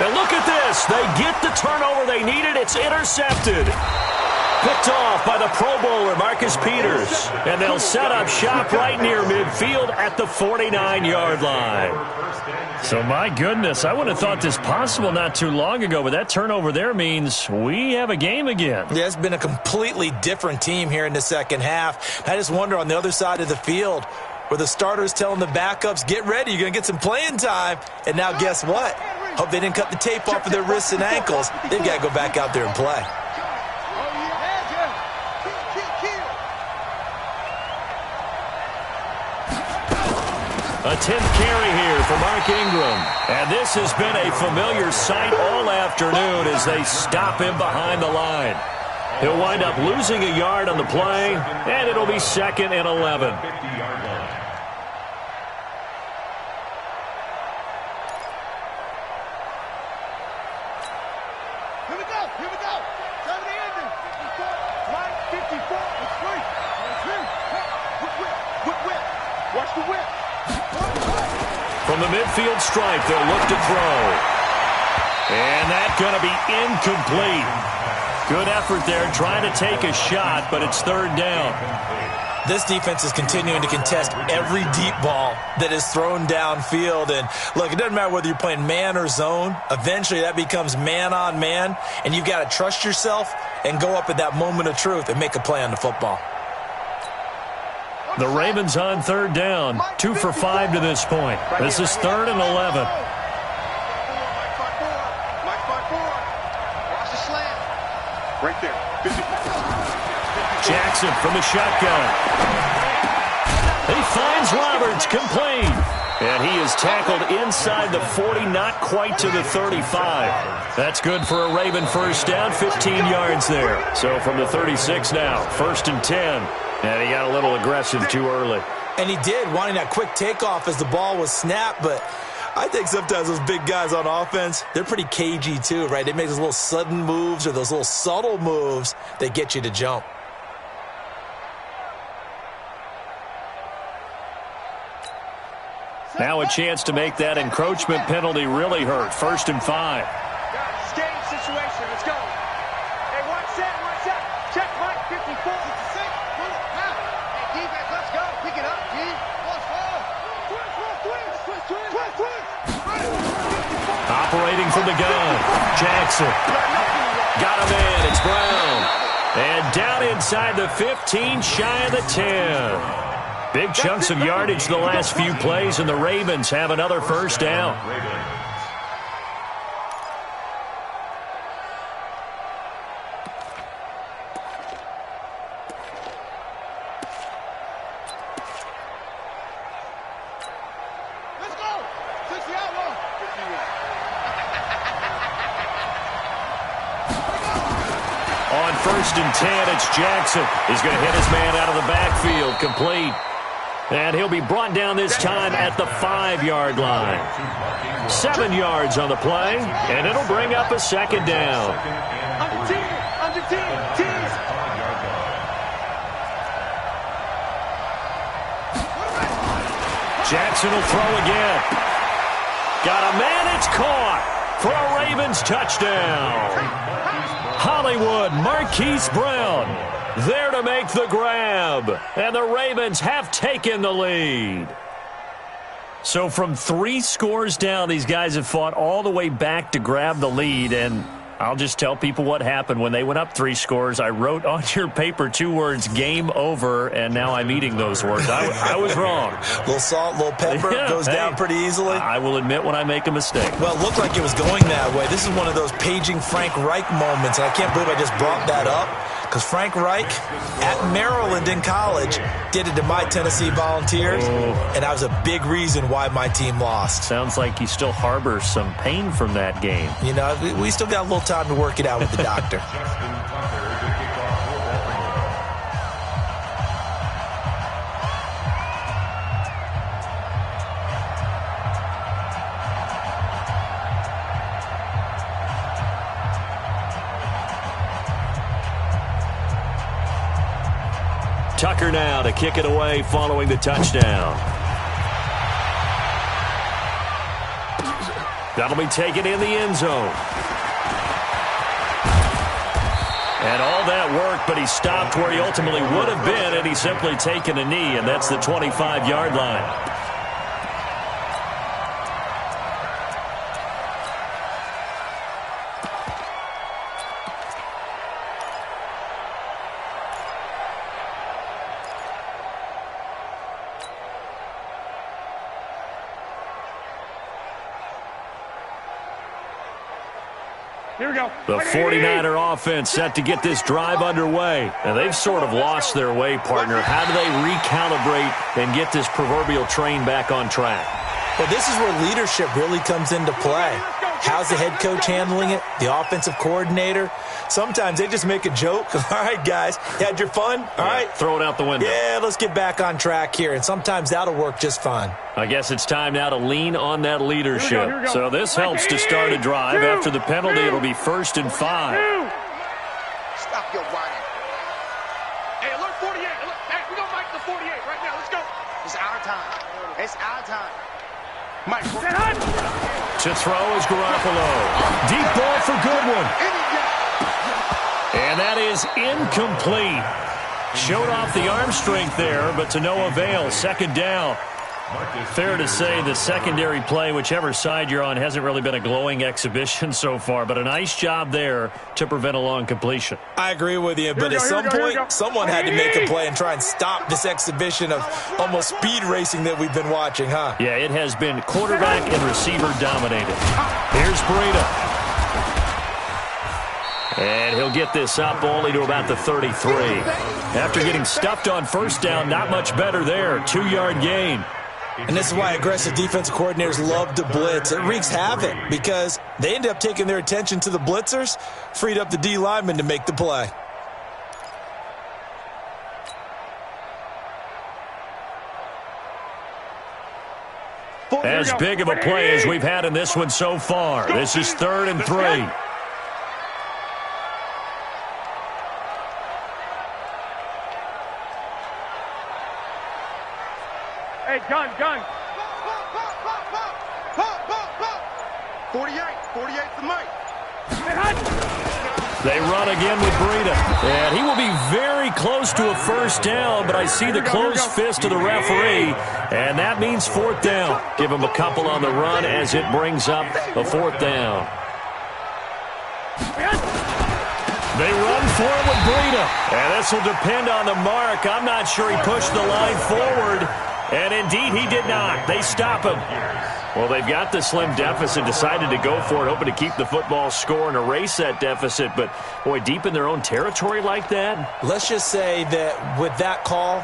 [SPEAKER 1] And look at this. They get the turnover they needed. It's intercepted. Picked off by the Pro Bowler, Marcus Peters. And they'll set up shop right near midfield at the 49-yard line. So, my goodness, I would have thought this possible not too long ago, but that turnover there means we have a game again.
[SPEAKER 2] Yeah, it's been a completely different team here in the second half. I just wonder on the other side of the field where the starters telling the backups, get ready, you're going to get some playing time. And now guess what? Hope they didn't cut the tape off of their wrists and ankles. They've got to go back out there and play.
[SPEAKER 1] A 10th carry here for Mark Ingram. And this has been a familiar sight all afternoon as they stop him behind the line.
[SPEAKER 6] He'll wind up losing a yard on the play, and it'll be 2nd and 11.
[SPEAKER 3] Here we go. Turn to the ending. 54. Line 54. It's free. Whip. Watch the whip.
[SPEAKER 6] From the midfield stripe, they'll look to throw. And that's going to be incomplete. Good effort there, trying to take a shot, but it's 3rd down.
[SPEAKER 2] This defense is continuing to contest every deep ball that is thrown downfield. And, look, it doesn't matter whether you're playing man or zone. Eventually, that becomes man-on-man, and you've got to trust yourself and go up at that moment of truth and make a play on the football.
[SPEAKER 6] The Ravens on 3rd down, 2 for 5 to this point. This is 3rd and 11.
[SPEAKER 3] Right there.
[SPEAKER 6] Jackson from the shotgun. He finds Roberts, complete. And he is tackled inside the 40, not quite to the 35. That's good for a Raven first down, 15 yards there. So from the 36 now, 1st and 10. And he got a little aggressive too early.
[SPEAKER 2] And he did, wanting that quick takeoff as the ball was snapped, but I think sometimes those big guys on offense, they're pretty cagey too, right? They make those little sudden moves or those little subtle moves that get you to jump.
[SPEAKER 6] Now a chance to make that encroachment penalty really hurt. 1st and 5.
[SPEAKER 3] Game situation. Let's go. Hey, watch that. Check Mike 54. Hey, defense, let's go. Pick it up, G.
[SPEAKER 6] Operating from the gun. Jackson. Got him in. It's Brown. And down inside the 15, shy of the 10. Big chunks of yardage the last few plays, and the Ravens have another first down.
[SPEAKER 3] Let's go. 60 outlaw. 51.
[SPEAKER 6] On 1st and 10, it's Jackson. He's going to hit his man out of the backfield, complete. And he'll be brought down this time at the 5-yard line. 7 yards on the play, and it'll bring up a 2nd down.
[SPEAKER 3] Under 10. Teams.
[SPEAKER 6] Jackson will throw again. Got a man, it's caught for a Ravens touchdown. Hollywood, Marquise Brown, there to make the grab. And the Ravens have taken the lead. So from 3 scores down, these guys have fought all the way back to grab the lead. And I'll just tell people what happened when they went up 3 scores. I wrote on your paper 2 words, game over, and now I'm eating those words. I was wrong.
[SPEAKER 2] A little salt, a little pepper, goes down pretty easily.
[SPEAKER 6] I will admit when I make a mistake.
[SPEAKER 2] Well, it looked like it was going that way. This is one of those paging Frank Reich moments, and I can't believe I just brought that up. Because Frank Reich at Maryland in college did it to my Tennessee Volunteers, and that was a big reason why my team lost.
[SPEAKER 6] Sounds like you still harbor some pain from that game.
[SPEAKER 2] You know, we still got a little time to work it out with the doctor.
[SPEAKER 6] Tucker now to kick it away following the touchdown. That'll be taken in the end zone. And all that work, but he stopped where he ultimately would have been, and he's simply taken a knee, and that's the 25-yard line.
[SPEAKER 3] Here we go.
[SPEAKER 6] The 49er offense set to get this drive underway. And they've sort of lost their way, partner. How do they recalibrate and get this proverbial train back on track?
[SPEAKER 2] Well, this is where leadership really comes into play. How's the head coach handling it? The offensive coordinator? Sometimes they just make a joke. All right, guys, you had your fun? All right.
[SPEAKER 6] Throw it out the window.
[SPEAKER 2] Yeah, let's get back on track here, and sometimes that'll work just fine.
[SPEAKER 6] I guess it's time now to lean on that leadership. Here we go. So this helps to start a drive. After the penalty, it'll be 1st and 5.
[SPEAKER 3] Stop your whining. Hey, alert 48. Alert. Hey, we're going to mic the 48 right now. Let's go. It's our time. It's our time. Mike.
[SPEAKER 6] To throw is Garoppolo. Deep ball for Goodwin. And that is incomplete. Showed off the arm strength there, but to no avail. 2nd down. Fair to say the secondary play, whichever side you're on, hasn't really been a glowing exhibition so far, but a nice job there to prevent a long completion.
[SPEAKER 2] I agree with you, but at some point, someone had to make a play and try and stop this exhibition of almost speed racing that we've been watching, huh?
[SPEAKER 6] Yeah, it has been quarterback and receiver dominated. Here's Breida. And he'll get this up only to about the 33. After getting stuffed on 1st down, not much better there. 2-yard gain.
[SPEAKER 2] And this is why aggressive defensive coordinators love to blitz. It wreaks havoc because they end up taking their attention to the blitzers, freed up the D lineman to make the play.
[SPEAKER 6] As big of a play as we've had in this one so far. This is 3rd and 3.
[SPEAKER 9] Hey, gun.
[SPEAKER 3] 48 to Mike.
[SPEAKER 6] They run again with Breida. And he will be very close to a 1st down, but I see the closed fist of the referee, and that means 4th down. Give him a couple on the run as it brings up a 4th down. They run for it with Breida. And this will depend on the mark. I'm not sure he pushed the line forward. And indeed, he did not. They stop him. Well, they've got the slim deficit, decided to go for it, hoping to keep the football score and erase that deficit. But, boy, deep in their own territory like that?
[SPEAKER 2] Let's just say that with that call,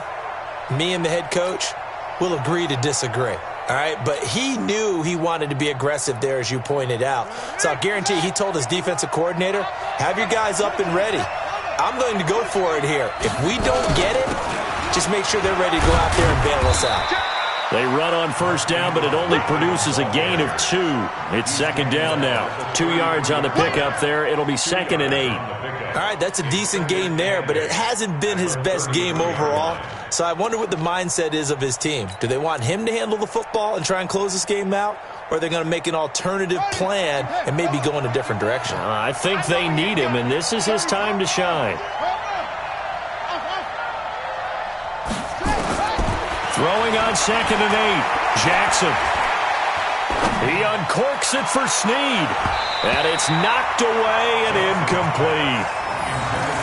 [SPEAKER 2] me and the head coach will agree to disagree. All right, but he knew he wanted to be aggressive there, as you pointed out. So I guarantee he told his defensive coordinator, have your guys up and ready. I'm going to go for it here. If we don't get it, just make sure they're ready to go out there and bail us out.
[SPEAKER 6] They run on 1st down, but it only produces a gain of 2. It's 2nd down now. 2 yards on the pickup there. It'll be 2nd and 8.
[SPEAKER 2] All right, that's a decent game there, but it hasn't been his best game overall. So I wonder what the mindset is of his team. Do they want him to handle the football and try and close this game out? Or are they going to make an alternative plan and maybe go in a different direction?
[SPEAKER 6] I think they need him, and this is his time to shine. Throwing on 2nd and 8. Jackson. He uncorks it for Snead. And it's knocked away and incomplete.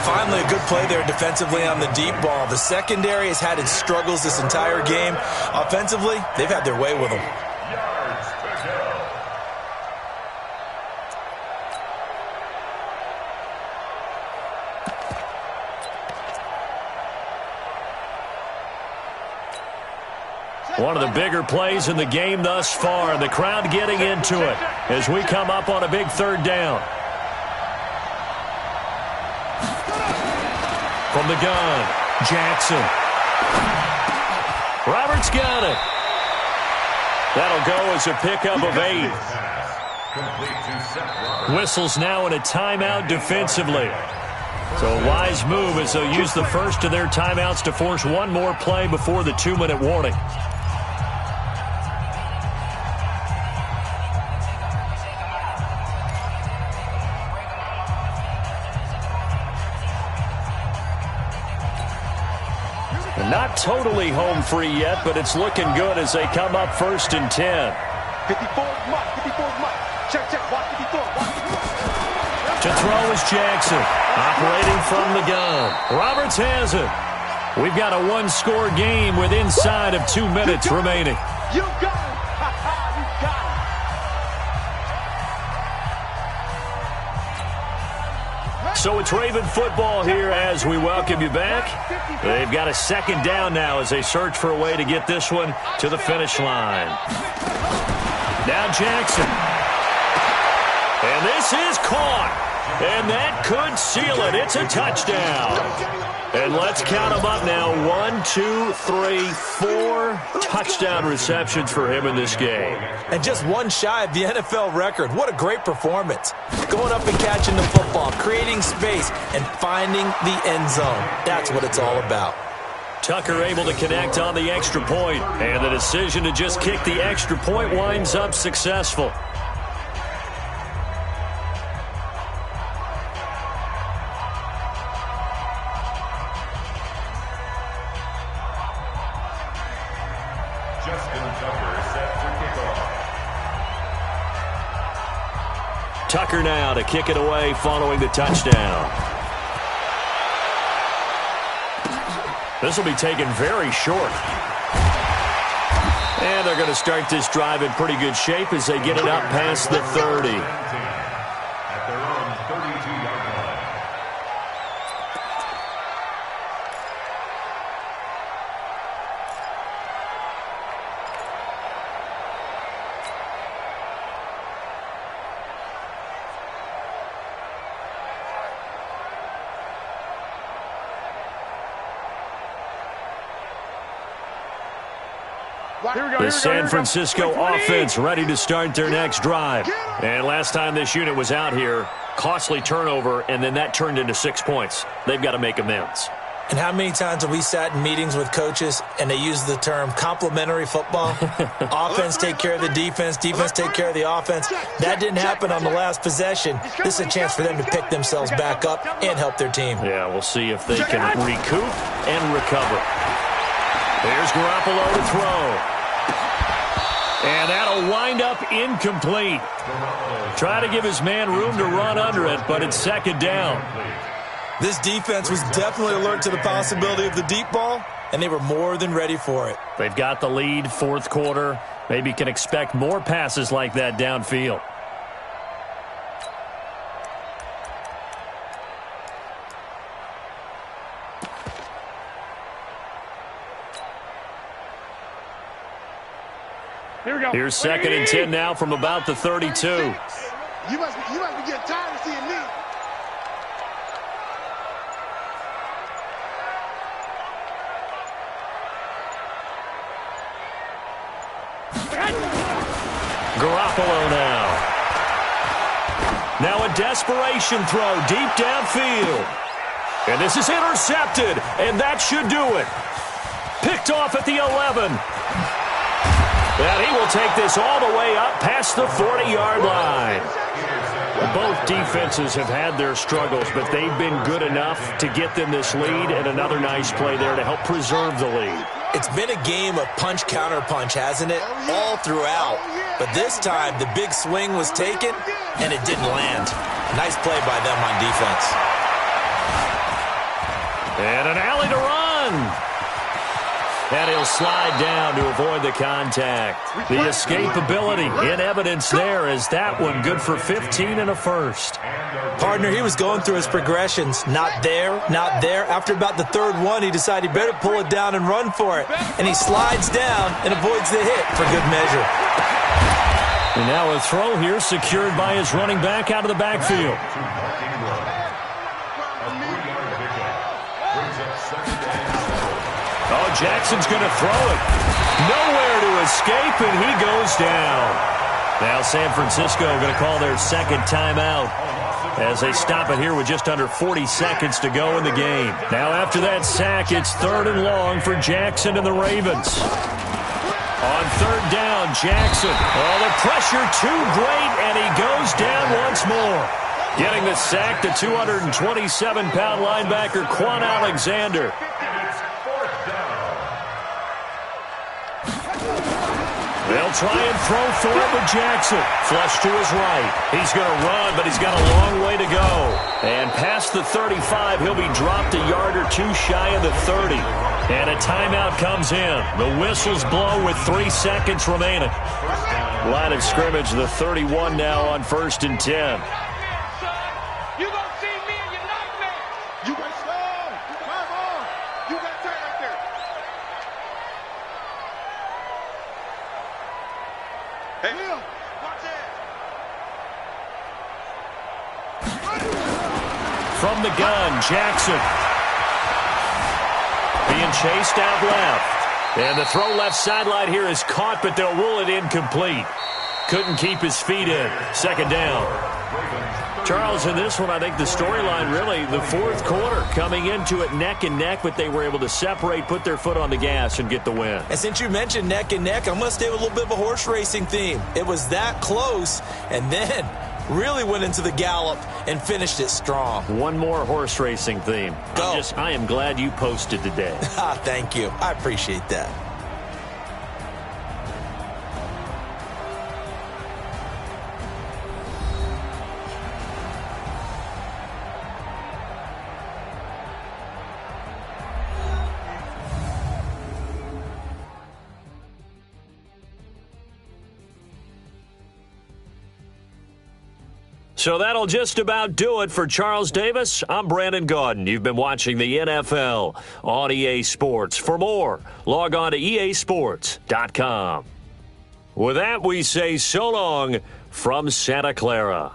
[SPEAKER 2] Finally, a good play there defensively on the deep ball. The secondary has had its struggles this entire game. Offensively, they've had their way with them.
[SPEAKER 6] One of the bigger plays in the game thus far, and the crowd getting into it as we come up on a big 3rd down. From the gun, Jackson. Roberts got it. That'll go as a pickup of 8. Whistles now in a timeout defensively. So a wise move as they'll use the first of their timeouts to force one more play before the 2-minute warning. Not totally home free yet, but it's looking good as they come up 1st and 10.
[SPEAKER 3] 54 Mike. Check. Watch 54.
[SPEAKER 6] To throw is Jackson, operating from the gun. Roberts has it. We've got a 1-score game with inside of 2 minutes remaining.
[SPEAKER 3] You got it. You got it.
[SPEAKER 6] So it's Raven football here as we welcome you back. They've got a 2nd down now as they search for a way to get this one to the finish line. Now Jackson.
[SPEAKER 1] And this is caught. And that could seal it. It's a touchdown. And let's count them up now. 1, 2, 3, 4 touchdown receptions for him in this game.
[SPEAKER 2] And just one shy of the NFL record. What a great performance. Going up and catching the football, creating space, and finding the end zone. That's what it's all about.
[SPEAKER 6] Tucker able to connect on the extra point. And the decision to just kick the extra point winds up successful. Tucker now to kick it away following the touchdown. This will be taken very short. And they're going to start this drive in pretty good shape as they get it up past the 30.
[SPEAKER 4] At their own 32-yard line.
[SPEAKER 6] The San Francisco offense ready to start their next drive. And last time this unit was out here, costly turnover, and then that turned into 6 points. They've got to make amends.
[SPEAKER 2] And how many times have we sat in meetings with coaches and they use the term complementary football? Offense take care of the defense, defense take care of the offense. That didn't happen on the last possession. This is a chance for them to pick themselves back up and help their team.
[SPEAKER 6] Yeah, we'll see if they can recoup and recover. There's Garoppolo to throw. And that'll wind up incomplete. Try to give his man room to run under it, but it's second down.
[SPEAKER 2] This defense was definitely alert to the possibility of the deep ball, and they were more than ready for it.
[SPEAKER 6] They've got the lead, fourth quarter. Maybe can expect more passes like that downfield. Here's second and 10 now from about the 32.
[SPEAKER 3] You must be getting tired of seeing me.
[SPEAKER 6] Garoppolo now. Now a desperation throw deep downfield. And this is intercepted, and that should do it. Picked off at the 11. And he will take this all the way up past the 40-yard line. Both defenses have had their struggles, but they've been good enough to get them this lead, and another nice play there to help preserve the lead.
[SPEAKER 2] It's been a game of punch-counter-punch, hasn't it? All throughout. But this time, the big swing was taken, and it didn't land. Nice play by them on defense.
[SPEAKER 6] And an alley to run. And he'll slide down to avoid the contact. The escapability in evidence there as that one good for 15 and a first.
[SPEAKER 2] Partner, he was going through his progressions. Not there, not there. After about the third one, he decided he better pull it down and run for it. And he slides down and avoids the hit for good measure.
[SPEAKER 6] And now a throw here secured by his running back out of the backfield. Oh, Jackson's going to throw it. Nowhere to escape, and he goes down. Now San Francisco going to call their second timeout as they stop it here with just under 40 seconds to go in the game. Now after that sack, it's third and long for Jackson and the Ravens. On third down, Jackson. Oh, the pressure too great, and he goes down once more. Getting the sack, the 227-pound linebacker, Quan Alexander. They'll try and throw for it with Jackson. Flush to his right. He's going to run, but he's got a long way to go. And past the 35, he'll be dropped a yard or two shy of the 30. And a timeout comes in. The whistles blow with 3 seconds remaining. Line of scrimmage, the 31 now on 1st and 10.
[SPEAKER 3] You gonna see me in your nightmare. You got slow. Come on. You got turn right there. Hey, Will, watch it.
[SPEAKER 1] From the gun, Jackson. Being chased out left. And the throw left sideline here is caught, but they'll rule it incomplete. Couldn't keep his feet in. Second down. Charles, in this one, I think the storyline really, the fourth quarter, coming into it neck and neck, but they were able to separate, put their foot on the gas, and get the win.
[SPEAKER 2] And since you mentioned neck and neck, I'm going to stay with a little bit of a horse racing theme. It was that close, and then really went into the gallop and finished it strong.
[SPEAKER 1] One more horse racing theme.
[SPEAKER 2] Go.
[SPEAKER 1] I am glad you posted today.
[SPEAKER 2] Thank you. I appreciate that.
[SPEAKER 1] So that'll just about do it for Charles Davis. I'm Brandon Gaudin. You've been watching the NFL on EA Sports. For more, log on to easports.com. With that, we say so long from Santa Clara.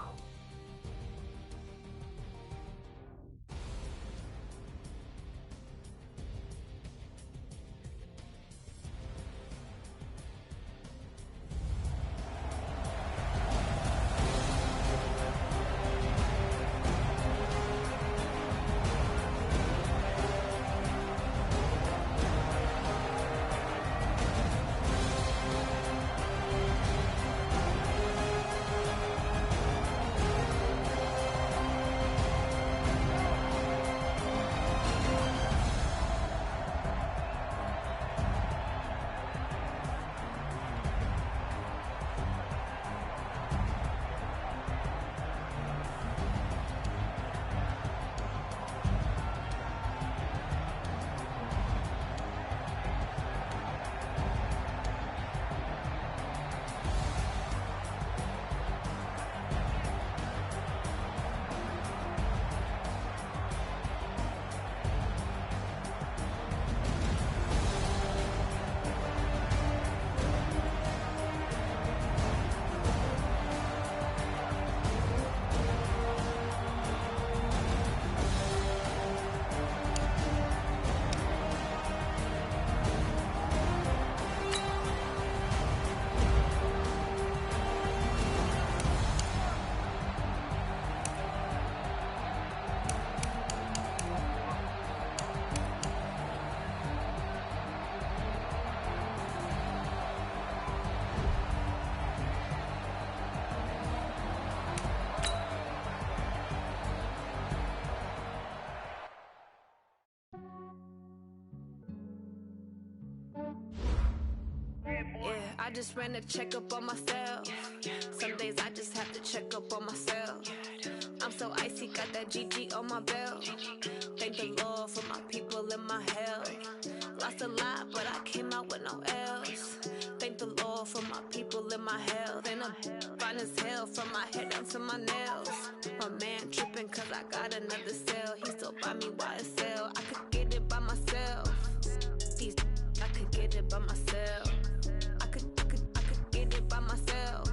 [SPEAKER 10] I just ran a checkup on myself. Some days I just have to check up on myself. I'm so icy, got that GG on my belt. Thank the Lord for my people in my health. Lost a lot, but I came out with no else. Thank the Lord for my people in my health. And I'm fine as hell from my head down to my nails. My man tripping cause I got another cell. He still buy me YSL. I could get it by myself. I could get it by myself. I could get it by myself.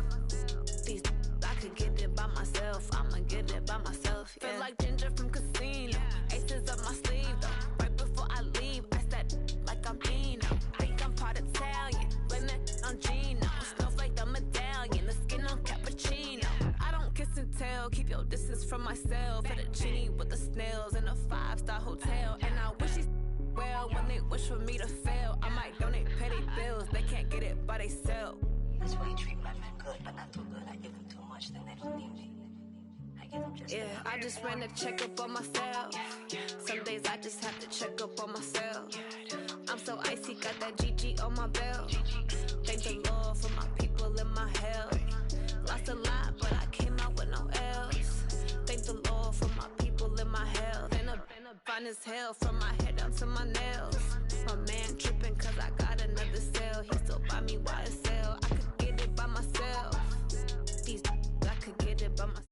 [SPEAKER 10] I could get it by myself. I'ma get it by myself. Yeah. Feel like Ginger from Casino. Aces up my sleeve though. Right before I leave, I said like I'm Dino. Think I'm part Italian. Blame it on Gino. Smells like the medallion. The skin on cappuccino. I don't kiss and tell. Keep your distance from myself. Fettuccine with the snails in a 5-star hotel. And I wish he's well when they wish for me to fail. I might donate petty bills. They can't get it by themselves.
[SPEAKER 11] That's why you treat my men good, but not too good. I give them too much, then they don't need me. I give them just enough.
[SPEAKER 10] I just ran a checkup on myself. Some days I just have to check up on myself. I'm so icy, got that GG on my belt. Thank the Lord for my people in my health. Lost a lot, but I came out with no else. Thank the Lord for my people in my health. And I'm fine as hell from my head down to my nails. My man tripping cause I got another cell. He still buy me YSL. I could get it by myself. I could get it by myself.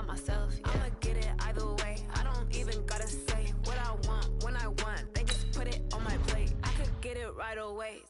[SPEAKER 10] Myself, yeah. I'ma get it either way. I don't even gotta say what I want when I want. They just put it on my plate. I could get it right away.